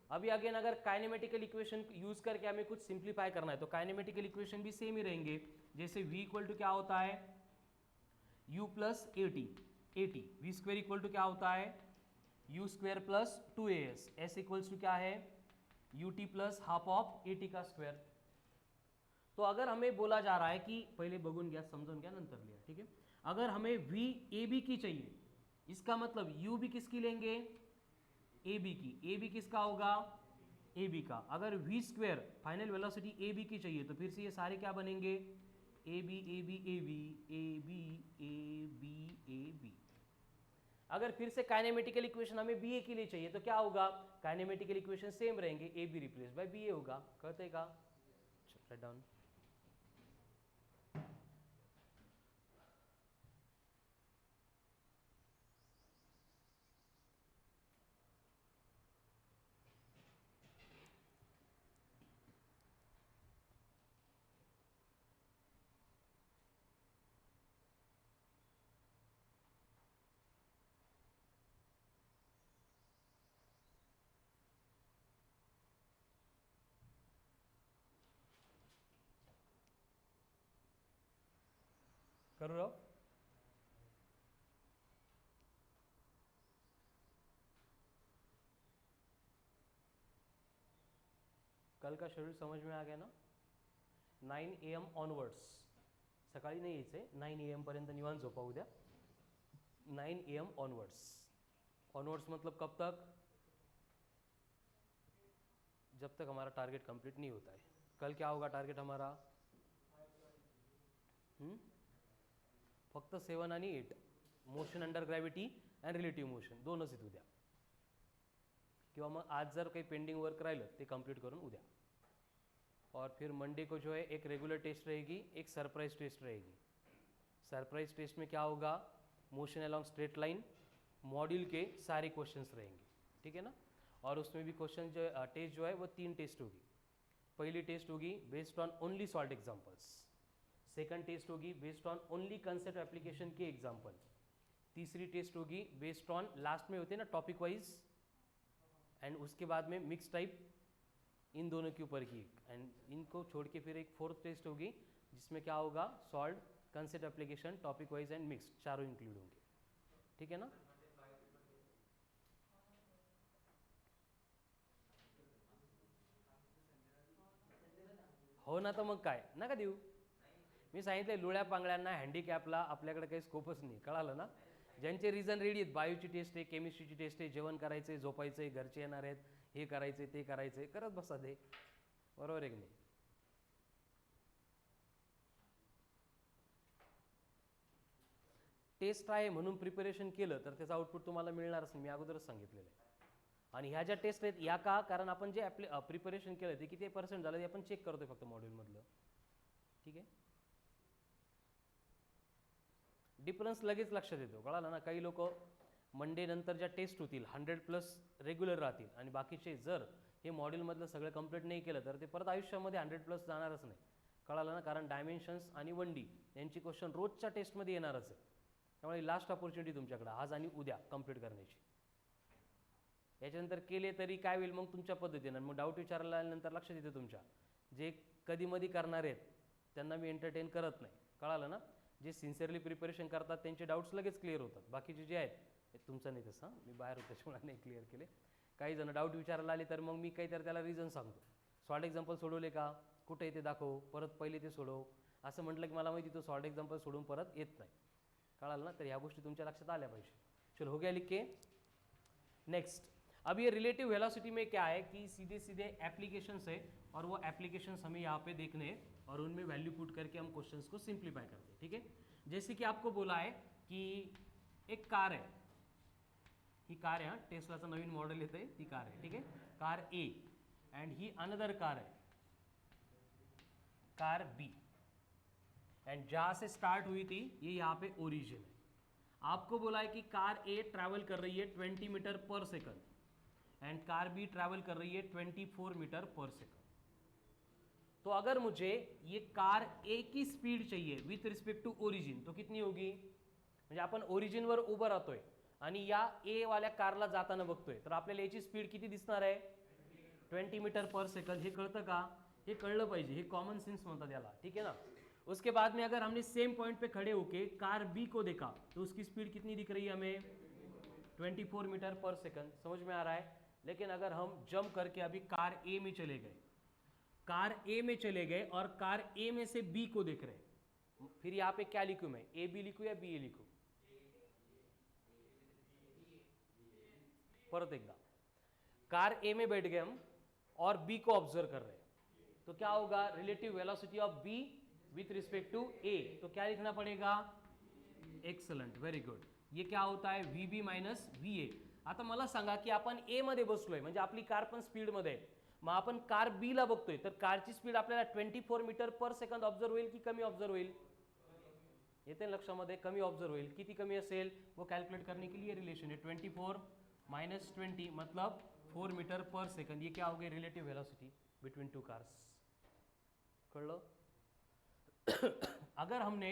अभी अगेन अगर काइनेमेटिकल इक्वेशन यूज करके हमें कुछ सिंप्लीफाई करना है तो काइनेमेटिकल इक्वेशन भी सेम ही रहेंगे। जैसे v इक्वल टू क्या होता है, u plus a t, v square equal to क्या होता है, u square plus 2as, s equals to क्या है, u t plus half of a t का स्क्वायर. तो अगर हमें बोला जा रहा है कि पहिले बघून घ्या, समजून घ्या, नंतर लिहा. ठीक है. अगर हमें वी ए बी की चाहिए, इसका मतलब यू भी किसकी लेंगे, ए बी की. ए बी किसका होगा, ए बी का. अगर v square final velocity A B की चाहिए तो फिर से ये सारे क्या बनेंगे, A B A B A B A B A B A B. अगर फिर से काइनेमेटिकल इक्वेशन हमें बी ए के लिए चाहिए तो क्या होगा, काइनेमेटिकल इक्वेशन सेम रहेंगे, A B replace by B A होगा. कहते का, राइट डाउन. करू राव. कल का शेड्यूल समझ में आ गया ना. 9 AM ऑनवर्ड्स, सकाळी नाही यायचं आहे, 9 AM पर्यंत निवांत झोपा उद्या. 9 AM ऑनवर्ड्स. ऑनवर्ड्स मतलब कब तक, जब तक हमारा टारगेट कंप्लीट नहीं होता है. कल क्या होगा टारगेट हमारा, फक्त 7 आणि 8, motion under gravity and relative motion दोनच आहेत उद्या. किंवा मग आज जर काही पेंडिंग वर्क राहिलं ते कंप्लीट करून उद्या. और फिर मंडे को जो है एक रेगुलर टेस्ट रहेगी, एक सरप्राइज टेस्ट रहेगी. सरप्राइज टेस्ट में क्या होगा, motion along straight line, module के सारे क्वेश्चंस रहेंगे. ठीक है ना. और उसमें भी क्वेश्चन जो टेस्ट जो है वो 3 टेस्ट होगी. पहली टेस्ट होगी based on only solved examples. Second test होगी based on only concept application के एग्जाम्पल. तीसरी टेस्ट होगी बेस्ड ऑन, लास्ट में होते हैं ना टॉपिक वाइज, एंड उसके बाद में मिक्स टाइप, इन दोनों के ऊपर की. एंड इनको छोड़ के फिर एक फोर्थ टेस्ट होगी जिसमें क्या होगा, solve, concept application, topic wise and mix, चारों इंक्लूड होंगे. ठीक है ना. हो ना, तर मग काय नका देऊ. मी सांगितलं लुळ्या पांगळ्यांना, हँडिकॅपला आपल्याकडे काही स्कोपच नाही, कळालं ना. ज्यांचे रिझन रेडी आहेत, बायोची टेस्ट आहे, केमिस्ट्रीची टेस्ट आहे, जेवण करायचं आहे, झोपायचं आहे, घरचे येणार आहेत, हे करायचं आहे, ते करायचं आहे, करत बसा दे. बरोबर आहे की नाही. टेस्ट आहे म्हणून प्रिपरेशन केलं तर त्याचं आउटपुट तुम्हाला मिळणारच नाही, मी अगोदरच सांगितलेलं आहे. आणि ह्या ज्या टेस्ट आहेत या का, कारण आपण जे प्रिपरेशन केलं ते किती % झालं ते आपण चेक करतोय फक्त मॉड्यूलमधलं. ठीक आहे. डिफरन्स लगेच लक्षात येतो, कळालं ना. काही लोक मंडे नंतर ज्या टेस्ट होतील 100+ रेग्युलर राहतील आणि बाकीचे जर हे मॉड्यूलमधलं सगळं कंप्लीट नाही केलं तर ते परत आयुष्यामध्ये 100+ जाणारच नाही, कळालं ना. कारण डायमेन्शन्स आणि 1D यांची क्वेश्चन रोजच्या टेस्टमध्ये येणारच आहे. त्यामुळे लास्ट ऑपॉर्च्युनिटी तुमच्याकडे आज आणि उद्या कंप्लीट करण्याची. याच्यानंतर केले तरी काय होईल मग तुमच्या पद्धतीनं. मग डाऊट विचारायला आल्यानंतर लक्षात येते तुमच्या, जे कधी मधी करणार आहेत त्यांना मी एंटरटेन करत नाही, कळालं ना. जे सिन्सिअरली प्रिपरेशन करतात त्यांचे डाऊट्स लगेच क्लिअर होतात. बाकीचे जे आहेत, तुमचं नाही तसं, मी बाहेर होतो त्याच्यामुळे नाही क्लिअर केले. काही जण डाऊट विचारायला आले तर मग मी काहीतरी त्याला रिझन सांगतो. सॉल्ट एक्झाम्पल सोडवले का, कुठे येते दाखव, परत पहिले ते सोडव, असं म्हटलं की मला माहिती तो सॉल्ट एक्झाम्पल सोडून परत येत नाही, कळालं ना. तर ह्या गोष्टी तुमच्या लक्षात आल्या पाहिजे. चलो हो गया लिख के. नेक्स्ट, अब ये रिलेटिव वेलोसिटी में क्या है कि सीधे सीधे एप्लीकेशंस है और वो एप्लीकेशंस हमें यहाँ पे देखने हैं और उनमें वैल्यू पुट करके हम क्वेश्चंस को सिंप्लीफाई करते हैं. ठीक है. जैसे कि आपको बोला है कि एक कार है, ही कार है, टेस्लाचं नवीन मॉडेल येतं आहे, ती कार आहे. ठीक आहे. Car A and he another car है, कार बी. एंड जहाँ से स्टार्ट हुई थी ये यहाँ पे ओरिजिन है. आपको बोला है कि कार ए ट्रैवल कर रही है 20 मीटर पर second and car be travel कर रही है 24 मीटर पर सेकंड. तो अगर मुझे ये कार ए की स्पीड चाहिए विथ रिस्पेक्ट टू ओरिजिन तो कितनी होगी. म्हणजे आपण ओरिजिनवर उभं राहतोय आणि या ए वाल्या कारला जाताना बघतोय तर आपल्याला याची स्पीड किती दिसणार आहे, 20 मीटर पर सेकंड. हे कळतं का, हे कळलं पाहिजे, हे कॉमन सेंस म्हणतात याला. ठीक है ना. उसके बाद में अगर हमने सेम पॉइंट पे खड़े होके कार बी को देखा तो उसकी स्पीड कितनी दिख रही है हमें, 24 मीटर पर सेकंड, समझ में आ रहा है। लेकिन अगर हम जंप करके अभी कार ए में चले गए, कार ए में चले गए और कार ए में से बी को देख रहे हैं, फिर यहाँ पे क्या लिखूं मैं, ए बी लिखूं या बी ए लिखूं? परत एकदा, कार ए में बैठ गए हम और बी को ऑब्जर्व कर रहे हैं, तो क्या होगा, relative velocity of B with respect to A, तो क्या लिखना पड़ेगा, एक्सलंट, व्हेरी गुड। ये क्या होता है, v B minus v A. आता मला सांगा की आपण ए मध्ये बसलोय, म्हणजे आपली कार पण स्पीड मध्ये आहे, मग आपण कार बी ला बघतोय, तर कारची स्पीड आपल्याला 24 मीटर पर सेकंद ऑब्जर्व होईल की कमी ऑब्जर्व होईल? येते लक्षामध्ये, कमी ऑब्जर्व होईल। किती कमी असेल वो कैलकुलेट करने के लिए रिलेशन है, 24 माइनस 20 मतलब 4 मीटर पर सेकंड। ये क्या हो गई, relative velocity between two cars. कर लो। अगर हमने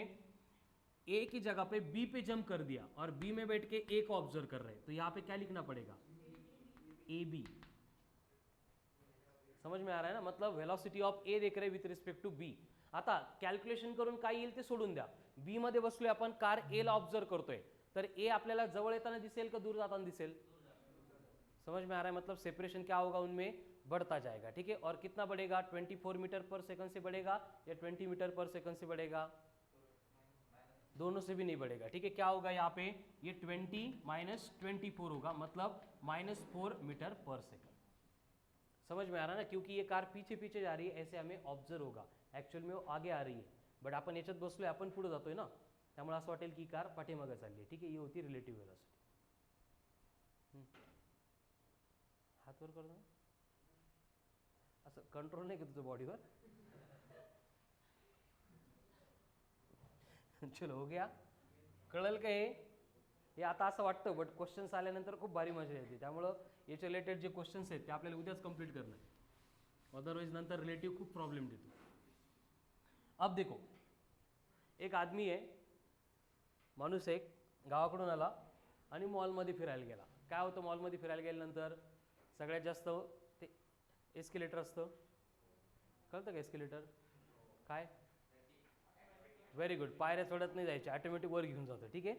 ए की जगह पे बी पे जंप कर दिया और बी में बैठ के ए को ऑब्जर्व कर रहे हैं, तो यहां पे क्या लिखना पड़ेगा, ए बी। समझ में आ रहा है ना, मतलब वेलोसिटी ऑफ ए देख रहे विथ रिस्पेक्ट टू बी। आता कॅल्क्युलेशन करून काय येईल ते सोडून द्या, बी मध्ये बसलोय आपण, कार ए ला ऑब्जर्व करतोय, तर ए आपल्याला जवळ येताना दिसेल का दूर जाताना दिसेल? समझ में आ रहा है, मतलब सेपरेशन क्या होगा उनमें, बढ़ता जाएगा, ठीक है। और कितना बढ़ेगा, 24 मीटर पर सेकंड से बढ़ेगा या 20 मीटर पर सेकंड से बढ़ेगा? दोनों से भी नहीं बढ़ेगा, ठीक है। क्या होगा यहाँ पे, ये 20 माइनस 24 होगा, मतलब -4 मीटर पर सेकंड। समझ में आ रहा है ना, क्योंकि ये कार पीछे पीछे जा रही है, ऐसे हमें ऑब्जर्व होगा, ऍक्च्युअल में वो आगे आ रही है, बट आपण याच्यात बसलोय, आपण पुढे जातोय ना, त्यामुळे असं वाटेल की कार पाठीमागे चालली आहे, ठीक आहे। ही होती रिलेटिव्ह वेलोसिटी। हात वर कर ना, असं कंट्रोल नाही का तुझं बॉडीवर? चलो हो गया, कळलं का हे आता असं वाटतं, बट क्वेश्चन्स आल्यानंतर खूप भारी मजा येते, त्यामुळं याच्या रिलेटेड जे क्वेश्चन्स आहेत ते आपल्याला उद्याच कंप्लीट करणार, अदरवाइज नंतर रिलेटिव्ह खूप प्रॉब्लेम देतो। अब देखो, एक आदमी आहे, माणूस एक गावाकडून आला आणि मॉलमध्ये फिरायला गेला। काय होतं, मॉलमध्ये फिरायला गेल्यानंतर सगळ्यात जास्त ते एस्केलेटर असतं, कळतं का एस्केलेटर काय? व्हेरी गुड, पायऱ्या चढत नहीं जायचे, ऑटोमेटिक वर घेऊन जातं, ठीक है।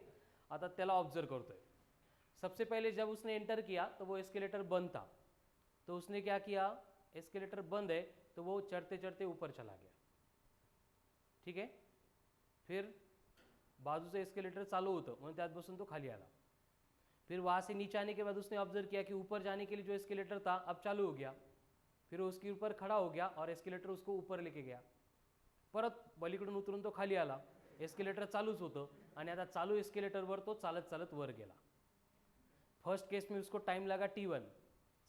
आता त्याला ऑब्जर्व करतोय। सबसे पहले जब उसने एंटर किया तो वो एस्केलेटर बंद था, तो उसने क्या किया, एस्केलेटर बंद है तो वो चढ़ते चढ़ते ऊपर चला गया, ठीक है। फिर बाजू से एस्केलेटर चालू होतं म्हणून त्यात बसून तो खाली आला। फिर वहाँ से नीचे आने के बाद उसने ऑब्जर्व किया कि ऊपर जाने के लिए जो एस्केलेटर था अब चालू हो गया, फिर वो उसके ऊपर खड़ा हो गया और एस्केलेटर उसको ऊपर लेके गया। परत पलीकडून उतरून तो खाली आला, एस्केलेटर चालूच होतं आणि आता चालू एस्केलेटरवर तो चालत चालत वर गेला। फर्स्ट केस में उसको टाइम लगा T1,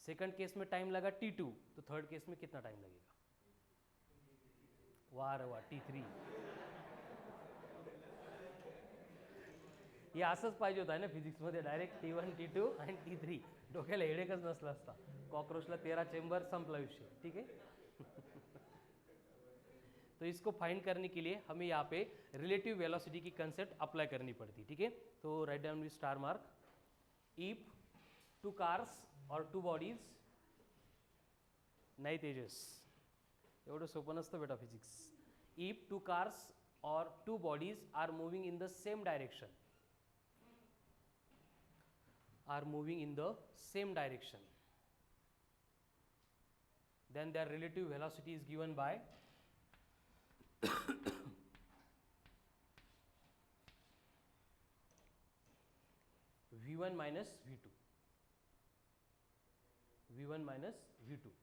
सेकंड केस में टाइम लगा T2, तो थर्ड केस में कितना टाइम लगेगा? वाह रे वाह, T3। हे असंच पाहिजे होतं ना फिजिक्समध्ये, डायरेक्ट T1 T2 आणि T3, डोक्याला हेडेकच नसला असता, कॉकरोचला 13 चेंबर, संपला विषय, ठीक है। तो इसको फाइंड करने के लिए हमें यहाँ पे रिलेटिव वेलोसिटी की कंसेप्ट अप्लाई करनी पड़ती, ठीक है। तो write down with star mark, if two cars और टू बॉडीज, नाही तेजस एवढं सोपं नसतं बेटा फिजिक्स। इफ टू कार्स और two bodies are moving in the same direction, then their relative velocity is given by v1 minus v2, v1 minus v2।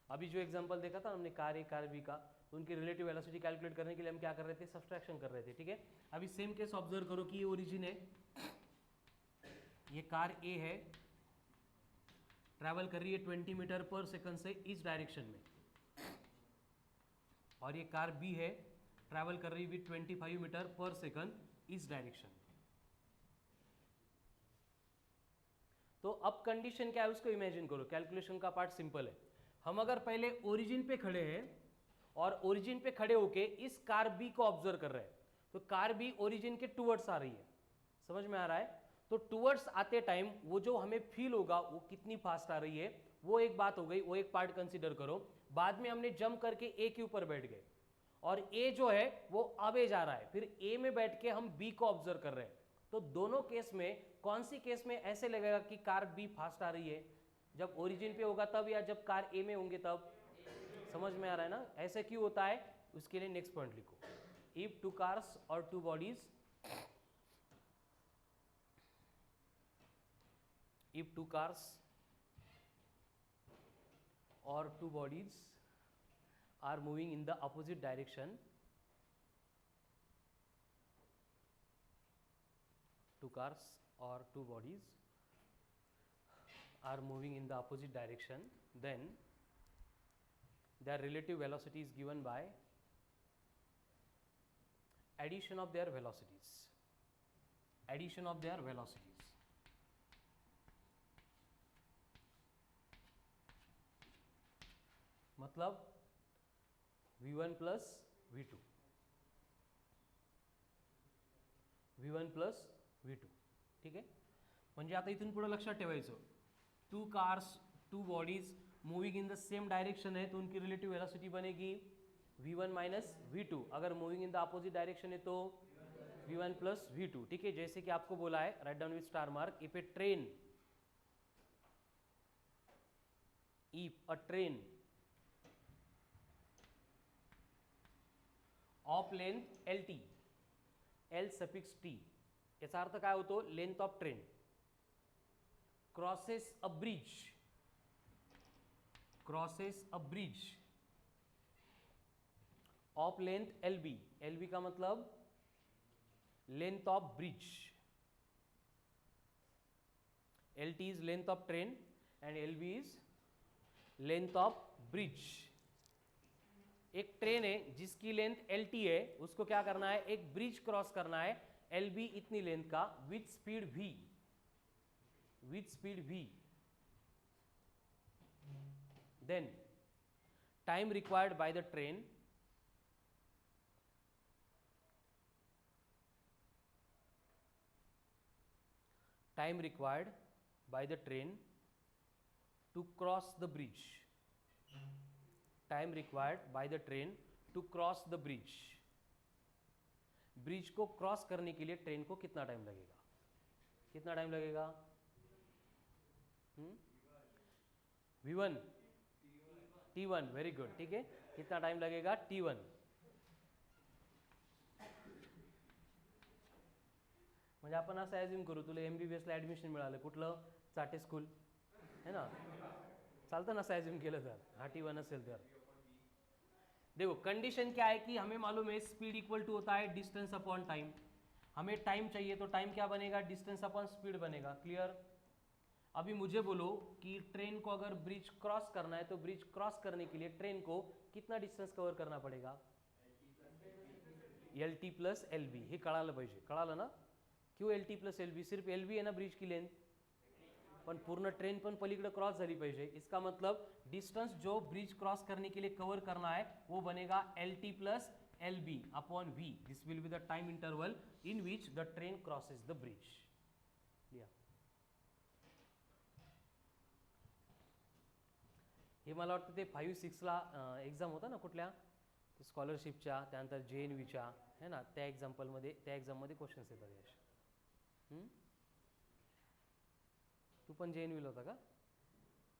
अभी जो example देखा था हमने कार ए कार बी का, उनकी रिलेटिव वेलोसिटी कैलकुलेट करने के लिए हम क्या कर रहे थे, सब्सट्रैक्शन कर रहे थे, ठीक है। अभी सेम केस ऑब्जर्व करो कि ये ओरिजिन है, ये कार ए है, ट्रैवल कर रही है 20 मीटर पर सेकंड से इस डायरेक्शन में, और ये कार बी है, ट्रैवल कर रही है 25 मीटर पर सेकंड इस डायरेक्शन में। तो अब कंडीशन क्या है उसको इमेजिन करो, कैलकुलेशन का पार्ट सिंपल है। हम अगर पहले ओरिजिन पे खड़े हैं और ओरिजिन पे खड़े होके इस कार बी को ऑब्जर्व कर रहे हैं, तो कार बी ओरिजिन के टुवर्ड्स आ रही है, समझ में आ रहा है। तो टुवर्ड्स आते टाइम वो जो हमें फील होगा वो कितनी फास्ट आ रही है, वो एक बात हो गई, वो एक पार्ट कंसीडर करो। बाद में हमने जंप करके ए के ऊपर बैठ गए, और ए जो है वो आगे जा रहा है, फिर ए में बैठ के हम बी को ऑब्जर्व कर रहे हैं, तो दोनों केस में कौन सी केस में ऐसे लगेगा कि कार बी फास्ट आ रही है? जब ओरिजिन पे होगा तब, या जब कार ए में होंगे तब? समझ में आ रहा है ना? ऐसे क्यों होता है उसके लिए नेक्स्ट पॉइंट लिखो. इफ टू कार्स और two bodies, if two cars or two bodies are moving in the opposite direction, two cars or two bodies are moving in the opposite direction, then their relative velocity is given by addition of their velocities. Addition of their velocities. मतलब v1 plus v2, v1 plus v2. ठीक आहे. म्हणजे आता इथून पुढे लक्षात ठेवायचं, two cars two bodies moving in the same direction है तो उनकी रिलेटिव वेलोसिटी बनेगी v1 माइनस v2. अगर moving in the opposite direction है तो v1 प्लस v2. ठीक है. जैसे कि आपको बोला है, write down with star mark, if a train of length L T, L suffix T, याचा अर्थ काय होतो? Length of train crosses a bridge, of length L B. L B का मतलब length of bridge. L T is length of train and L B is length of bridge. एक train है जिसकी length L T है, उसको क्या करना है? एक ब्रिज क्रॉस करना है एल बी इतनी लेंथ का, with speed v. Then time required by the train to cross the bridge. Time required by the train to cross the bridge. Bridge को क्रॉस करने के लिए ट्रेन को कितना टाइम लगेगा? कितना टाइम लगेगा? v1 t1. Very good. ठीक है. कितना टाइम लगेगा? t1. म्हणजे आपण असं ॲज्युम करू, तुला MBBS ला ॲडमिशन मिळालं, कुठलं? चाटे स्कूल है ना? चालतं ना असं ॲज्युम केलं तर? हा t1 असेल तर. देखो कंडीशन क्या है कि हमें मालूम है स्पीड इक्वल टू होता है डिस्टेंस अपॉन टाइम. हमें टाइम चाहिए तो टाइम क्या बनेगा? डिस्टेंस अपॉन स्पीड बनेगा. क्लियर? अभी मुझे बोलो कि ट्रेन को अगर ब्रिज क्रॉस करना है तो ब्रिज क्रॉस करने के लिए ट्रेन को कितना डिस्टेंस कवर करना पड़ेगा? L T plus L B. हे कळालं पाहिजे. कळालं ना? क्यों L T plus L B? सिर्फ एल बी है ना ब्रिज की लेंथ, पण पूर्ण ट्रेन पण पलीकडे क्रॉस झाली पाहिजे. इसका मतलब डिस्टेंस जो ब्रिज क्रॉस करने के लिए कवर करना है वो बनेगा L T plus L B upon V. This will be the time interval in which the train crosses the bridge. हे मला वाटतं ते 5-6ला एक्झाम होता ना कुठल्या स्कॉलरशिपच्या, त्यानंतर JNVच्या, है ना? त्या एक्झाममध्ये क्वेश्चन्स येतात यश. तू पण JNVला होता का?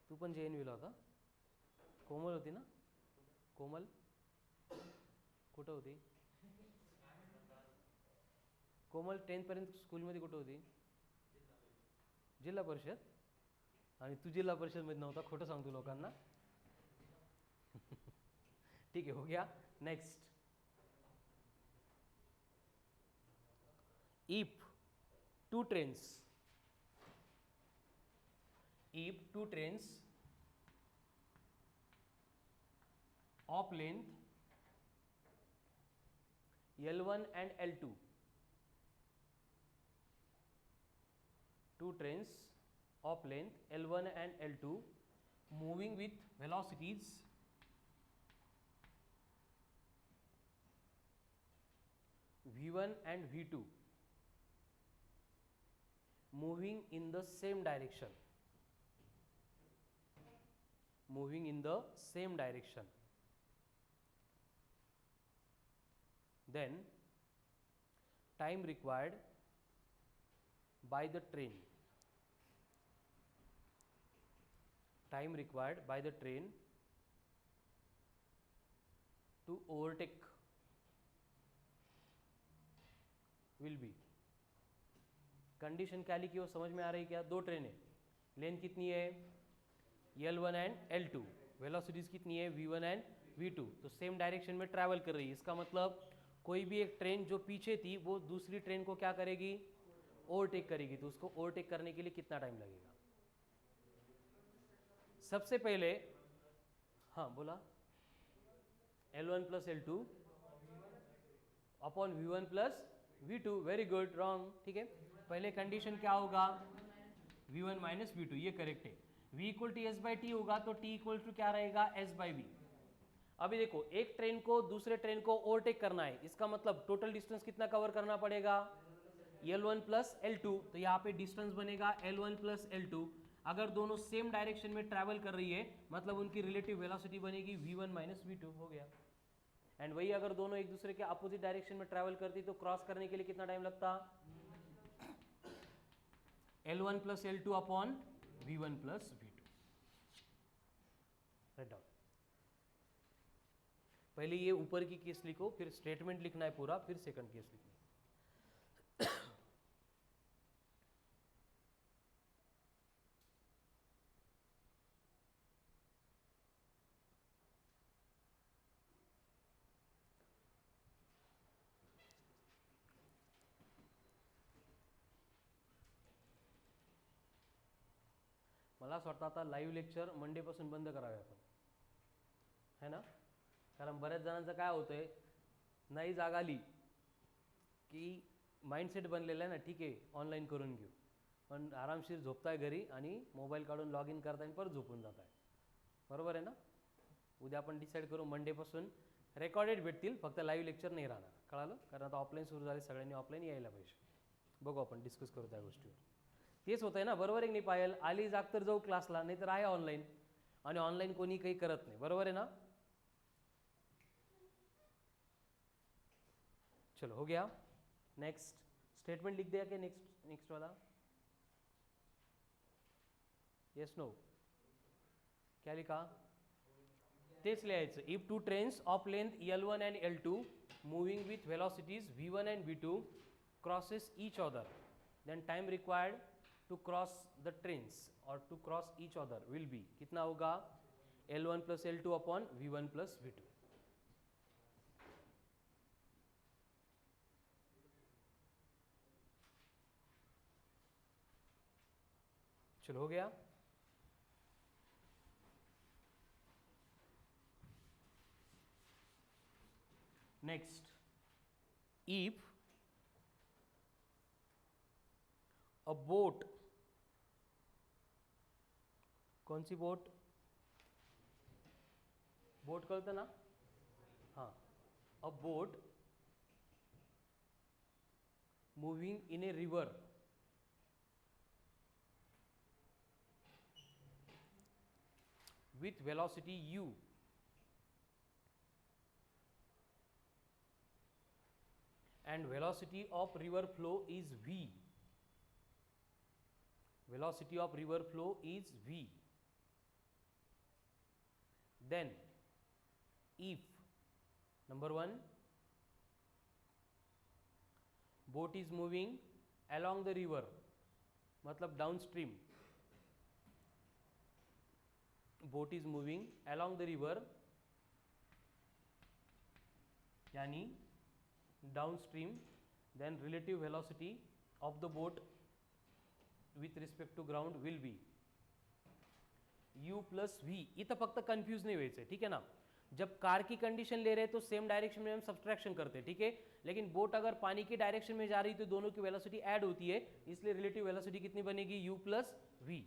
तू पण JNVला होता? कोमल होती ना? कोमल कुठं होती? कोमल 10th पर्यंत स्कूलमध्ये कुठं होती? जिल्हा परिषद. आणि तू जिल्हा परिषदमध्ये नव्हता? खोटं सांगतो लोकांना. ठीक है, हो गया. Next, if two trains of length L1 and L2, two trains of length L1 and L2 moving with velocities V1 and V2 moving in the same direction, then time required by the train, time required by the train to overtake will be, condition क्या लिखी हो समझ में आ रही क्या? दो ट्रेनें, length कितनी है L1 एंड L2, वेलोसिटीज कितनी है V1 एंड V2, तो सेम डायरेक्शन में ट्रैवल कर रही है। इसका मतलब कोई भी एक ट्रेन जो पीछे थी वो दूसरी ट्रेन को क्या करेगी? ओवरटेक करेगी। तो उसको ओवरटेक करने के लिए कितना टाइम लगेगा? सबसे पहले हाँ बोला L1 plus L2 upon V1 plus V2, very good, wrong, ठीक है। पहले कंडीशन क्या होगा? V1 माइनस V2, ये करेक्ट है। V equal to s by t होगा तो T इक्वल टू क्या रहेगा? S by V। अभी देखो एक ट्रेन को दूसरे ट्रेन को ओवरटेक करना है, इसका मतलब टोटल डिस्टेंस कितना कवर करना पड़ेगा? L1 प्लस L2, तो यहाँ पे डिस्टेंस बनेगा L1 प्लस L2। अगर दोनों सेम डायरेक्शन में ट्रैवल कर रही है मतलब उनकी रिलेटिव वेलोसिटी बनेगी V1 माइनस V2, हो गया। एंड वही अगर दोनों एक दूसरे के अपोजिट डायरेक्शन में ट्रैवल करती तो क्रॉस करने के लिए कितना टाइम लगता? L1 plus L2 upon V1 plus V2। Write down. पहले ये ऊपर की केस लिखो, फिर स्टेटमेंट लिखना है पूरा, फिर सेकंड केस लिखना है। मला असं वाटतं आता लाईव्ह लेक्चर मंडेपासून बंद करावे आपण, है ना? कारण बऱ्याच जणांचं काय होतंय, नाही जाग आली की माइंडसेट बनलेला आहे ना, ठीक आहे ऑनलाईन करून घेऊ, पण आरामशीर झोपताय घरी आणि मोबाईल काढून लॉग इन करताय आणि परत झोपून जात आहे, बरोबर आहे ना? उद्या आपण डिसाईड करू मंडेपासून रेकॉर्डेड भेटतील, फक्त लाईव्ह लेक्चर नाही राहणार, कळालं? कारण आता ऑफलाईन सुरू झाले, सगळ्यांनी ऑफलाईन यायला पाहिजे. बघू आपण डिस्कस करू त्या गोष्टीवर. तेच होतं आहे ना, बरोबर आहे की नाही पायल? आली जाग तर जाऊ क्लासला, नाही तर आहे ऑनलाईन, आणि ऑनलाईन कोणी काही करत नाही, बरोबर आहे ना? चलो हो गया. नेक्स्ट स्टेटमेंट लिख दिया क्या? नेक्स्ट वाला यस नो, क्या लिखा? तेच लिहायचं. If two trains of length L1 and L2 moving with velocities V1 and V2 crosses each other, then time required to cross the trains or to cross each other will be, कितना होगा? L1 plus L2 upon V1 plus V2. चलो हो गया. Next, if a boat, कौन सी boat? Boat कळतं ना? हाँ, a boat moving in a river with velocity u and velocity of river flow is v. Velocity of river flow is v. Then if number 1, boat is moving along the river, मतलब downstream, boat is moving along the river यानी downstream, then relative velocity of the boat with respect to ground will be u plus v. इथं फक्त confuse नहीं व्हायचं, ठीक है ना? जब कार की कंडीशन ले रहे हैं तो सेम डायरेक्शन में हम सब्सट्रैक्शन करते हैं, ठीक है? लेकिन बोट अगर पानी की डायरेक्शन में जा रही तो दोनों की वेलोसिटी ऐड होती है, इसलिए रिलेटिव वेलोसिटी कितनी बनेगी? u plus v.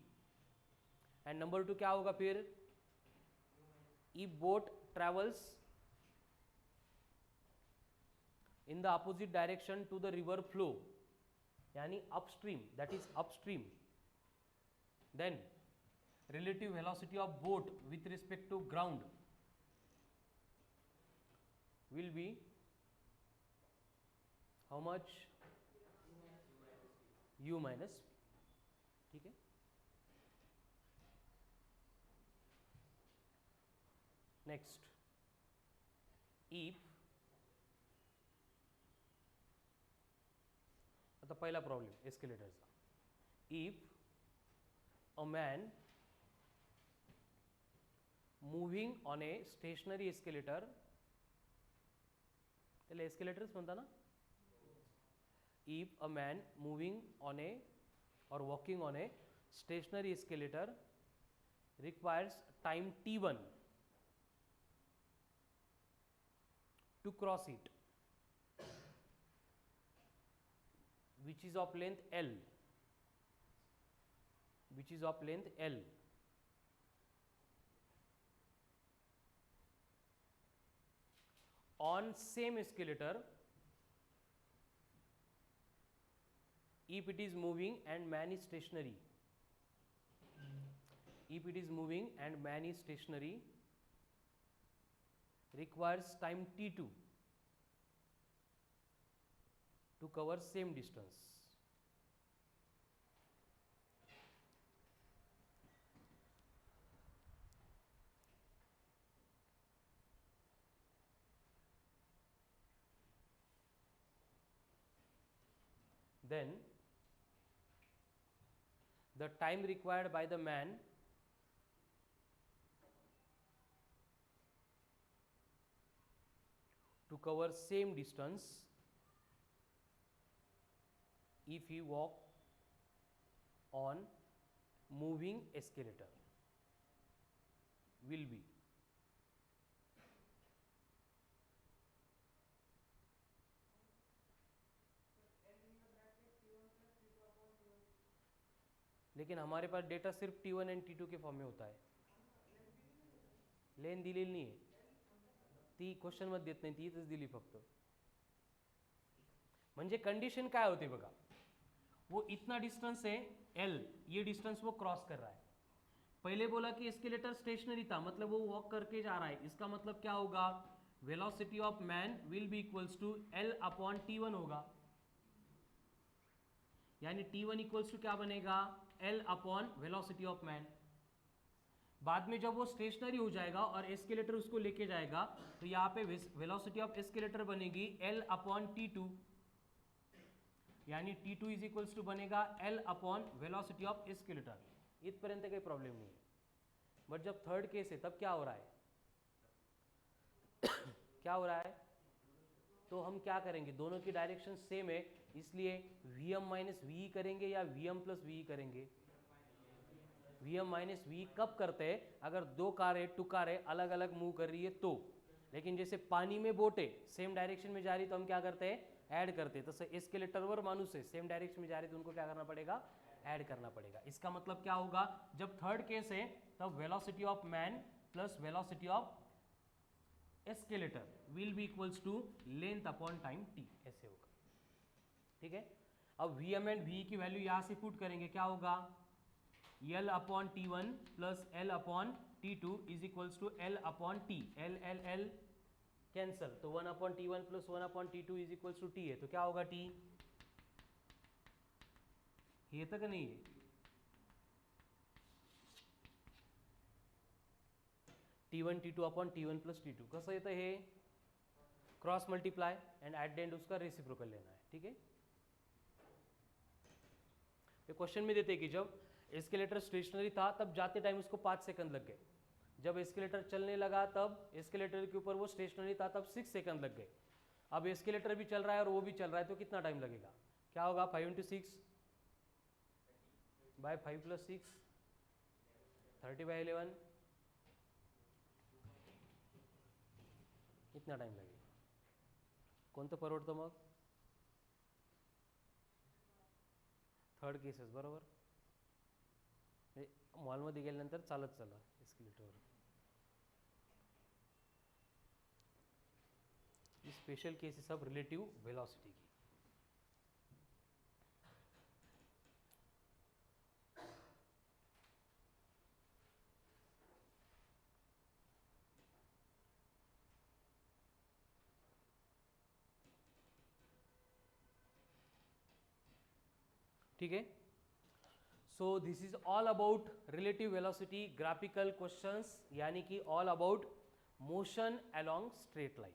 And number 2 क्या होगा फिर? if boat travels in the opposite direction to the river flow, यानी upstream, that is upstream, then relative velocity of boat with respect to ground will be how much? u minus v, ठीक है। Next, if, आता पहिला problem एस्केलेटरचा, if a man moving on a stationary escalator, त्याला एस्केलेटरच म्हणता ना, if a man moving on a or walking on a stationary escalator requires time t1 to cross it, which is of length L, which is of length L, on same escalator if it is moving and man is stationary, if it is moving and man is stationary, requires time t2 to cover same distance. Then the time required by the man to cover same distance if he walk on moving escalator will be लेकिन हमारे पास data सिर्फ T1 and T2 के form में होता है, लेन दिलेली नाही आहे ती, क्वेश्चन मध्ये देत नाही ती, इथंच दिली फक्त। म्हणजे कंडीशन काय होती बघा, वो इतना डिस्टेंस है L, ये डिस्टेंस वो क्रॉस कर रहा है। पहले बोला कि एस्केलेटर स्टेशनरी था, मतलब वो वॉक करके जा रहा है, इसका मतलब क्या होगा, velocity of man will be equals to L upon T1 होगा, यानी T1 इक्वल्स टू क्या बनेगा, L upon velocity of man. बाद में जब वो स्टेशनरी हो जाएगा और एस्केलेटर उसको लेके जाएगा तो यहाँ पे वेलोसिटी ऑफ एस्केलेटर बनेगी L अपॉन T2, यानी T2 इज इक्वल्स टू बनेगा L upon velocity of escalator. इतपर्यंत काही प्रॉब्लेम नहीं है। बट जब थर्ड केस है तब क्या हो रहा है क्या हो रहा है, तो हम क्या करेंगे, दोनों की डायरेक्शन सेम है, इसलिए Vm माइनस वी करेंगे या Vm प्लस वी करेंगे। Vm माइनस वी कब करते हैं, अगर दो कारें टू कारें अलग अलग मूव कर रही है तो, लेकिन जैसे पानी में बोटे सेम डायरेक्शन में जा रही तो हम क्या करते हैं, ऐड करते हैं। तसं एस्केलेटरवर माणूस है सेम डायरेक्शन में जा रही तो उनको क्या करना पड़ेगा, ऐड करना पड़ेगा। इसका मतलब क्या होगा, जब थर्ड केस है तब velocity of man plus velocity of escalator will be equals to length upon time t, ऐसे होगा, ठीक है। अब Vm एंड V की वैल्यू यहाँ से पुट करेंगे, क्या होगा, L upon T1 plus L upon T2 is equals to L upon T, L cancel, तो 1 upon T1 plus 1 upon T2 is equals to T है, तो क्या होगा T, ये तक नहीं है, T1 T2 upon T1 plus T2 कसं येतं, हे cross multiply and at the end उसका रेसिप्रोकल लेना है, ठीक है। ये क्वेश्चन में देते हैं कि जब एस्केलेटर स्टेशनरी था तब जाते टाइम उसको 5 सेकंड लग गए, जब एस्केलेटर चलने लगा तब एस्केलेटर के ऊपर वो स्टेशनरी था तब 6 सेकंड लग गए। अब एस्केलेटर भी चल रहा है और वो भी चल रहा है तो कितना टाइम लगेगा, क्या होगा, 5 इंटू 6 बाय 5 प्लस 6 30 बाय 11, इतना टाइम लगेगा। कोणतं परवडतं मग, थर्ड केसेस बरोबर, मॉलमध्ये गेल्यानंतर चालत चला एस्केलेटरवर। ये स्पेशल केसेस सब रिलेटिव वेलोसिटी की। ठीक है. So this is all about relative velocity graphical questions, यानी कि all about motion along straight line.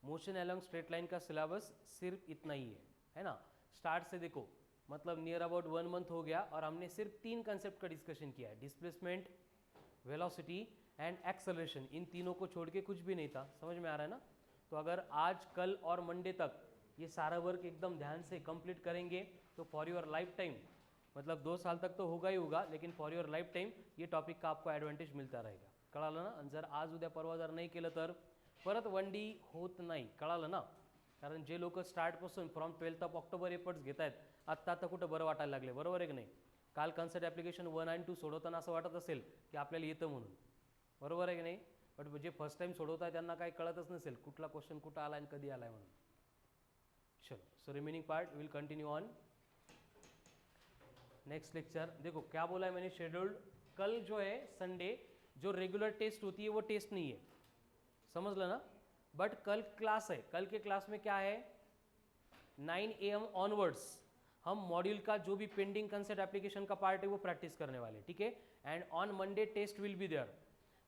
Motion along straight line का सिलेबस सिर्फ इतना ही है ना. स्टार्ट से देखो, मतलब नियर अबाउट 1 मंथ हो गया और हमने सिर्फ 3 कंसेप्ट का डिस्कशन किया है, डिस्प्लेसमेंट, वेलोसिटी एंड एक्सेलरेशन. इन तीनों को छोड़ के कुछ भी नहीं था. समझ में आ रहा है ना. तो अगर आज, कल और मंडे तक ये सारा वर्क एकदम ध्यान से कंप्लीट करेंगे तो फॉर योर लाइफ टाइम, मतलब 2 साल तक तो होगा ही होगा, लेकिन फॉर योर लाईफ टाईम ये टॉपिक का आपको ॲडव्हान्टेज मिळता राहिला. कळालं ना. जर आज उद्या परवा जर नाही केलं तर परत 1D होत नाही. कळालं ना. कारण जे लोक स्टार्टपासून from 12th of October efforts घेत आहेत, आत्ता आता कुठं बरं वाटायला लागले. बरोबर आहे की नाही. काल कन्सेप्ट ॲप्लिकेशन 1 आणि 2 सोडवताना असं वाटत असेल की आपल्याला येतं म्हणून. बरोबर आहे की नाही. बट जे फर्स्ट टाईम सोडवत आहे त्यांना काही कळतच नसेल कुठला क्वेश्चन कुठं आला आणि कधी आला आहे म्हणून. चलो, so remaining part will continue on next lecture. देखो क्या बोला है मैंने, शेड्यूल्ड. कल जो है संडे, जो रेगुलर टेस्ट होती है वो टेस्ट नहीं है, समझ लो ना. बट कल क्लास है. कल के क्लास में क्या है, 9 AM ऑनवर्ड्स हम मॉड्यूल का जो भी पेंडिंग कंसेप्ट एप्लीकेशन का पार्ट है वो प्रैक्टिस करने वाले. ठीक है. And on Monday test will be there.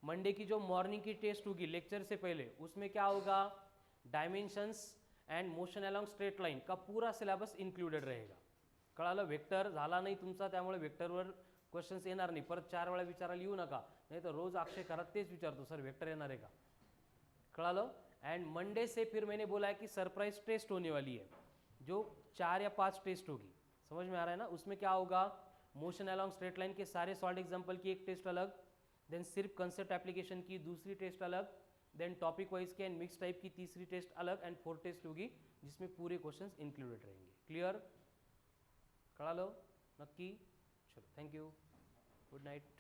Monday की जो मॉर्निंग की टेस्ट होगी लेक्चर से पहले, उसमें क्या होगा, dimensions and motion along straight line का पूरा सिलेबस इंक्लूडेड रहेगा. कळालं. वेक्टर झाला नाही तुमचा, त्यामुळे वेक्टरवर क्वेश्चन्स येणार नाही. परत 4 वेळा विचारायला येऊ नका, नाही तर रोज अक्षय खरात तेच विचारतो, सर वेक्टर येणार आहे का. कळालं. एंड मंडे से फिर मैंने बोला है कि सरप्राइज टेस्ट होने वाली है, जो 4 या 5 टेस्ट होगी. समझ में आ रहा है ना. उसमें क्या होगा, मोशन अलोंग स्ट्रेट लाइन के सारे सॉल्ड एग्जाम्पल की एक टेस्ट अलग, देन सिर्फ कंसेप्ट एप्लीकेशन की दूसरी टेस्ट अलग, देन टॉपिक वाइज के एंड मिक्स टाइप की तीसरी टेस्ट अलग, एंड 4 टेस्ट होगी जिसमें पूरे क्वेश्चंस इंक्लूडेड रहेंगे. क्लियर. कळालं नक्की. चलो, थँक्यू. Good night.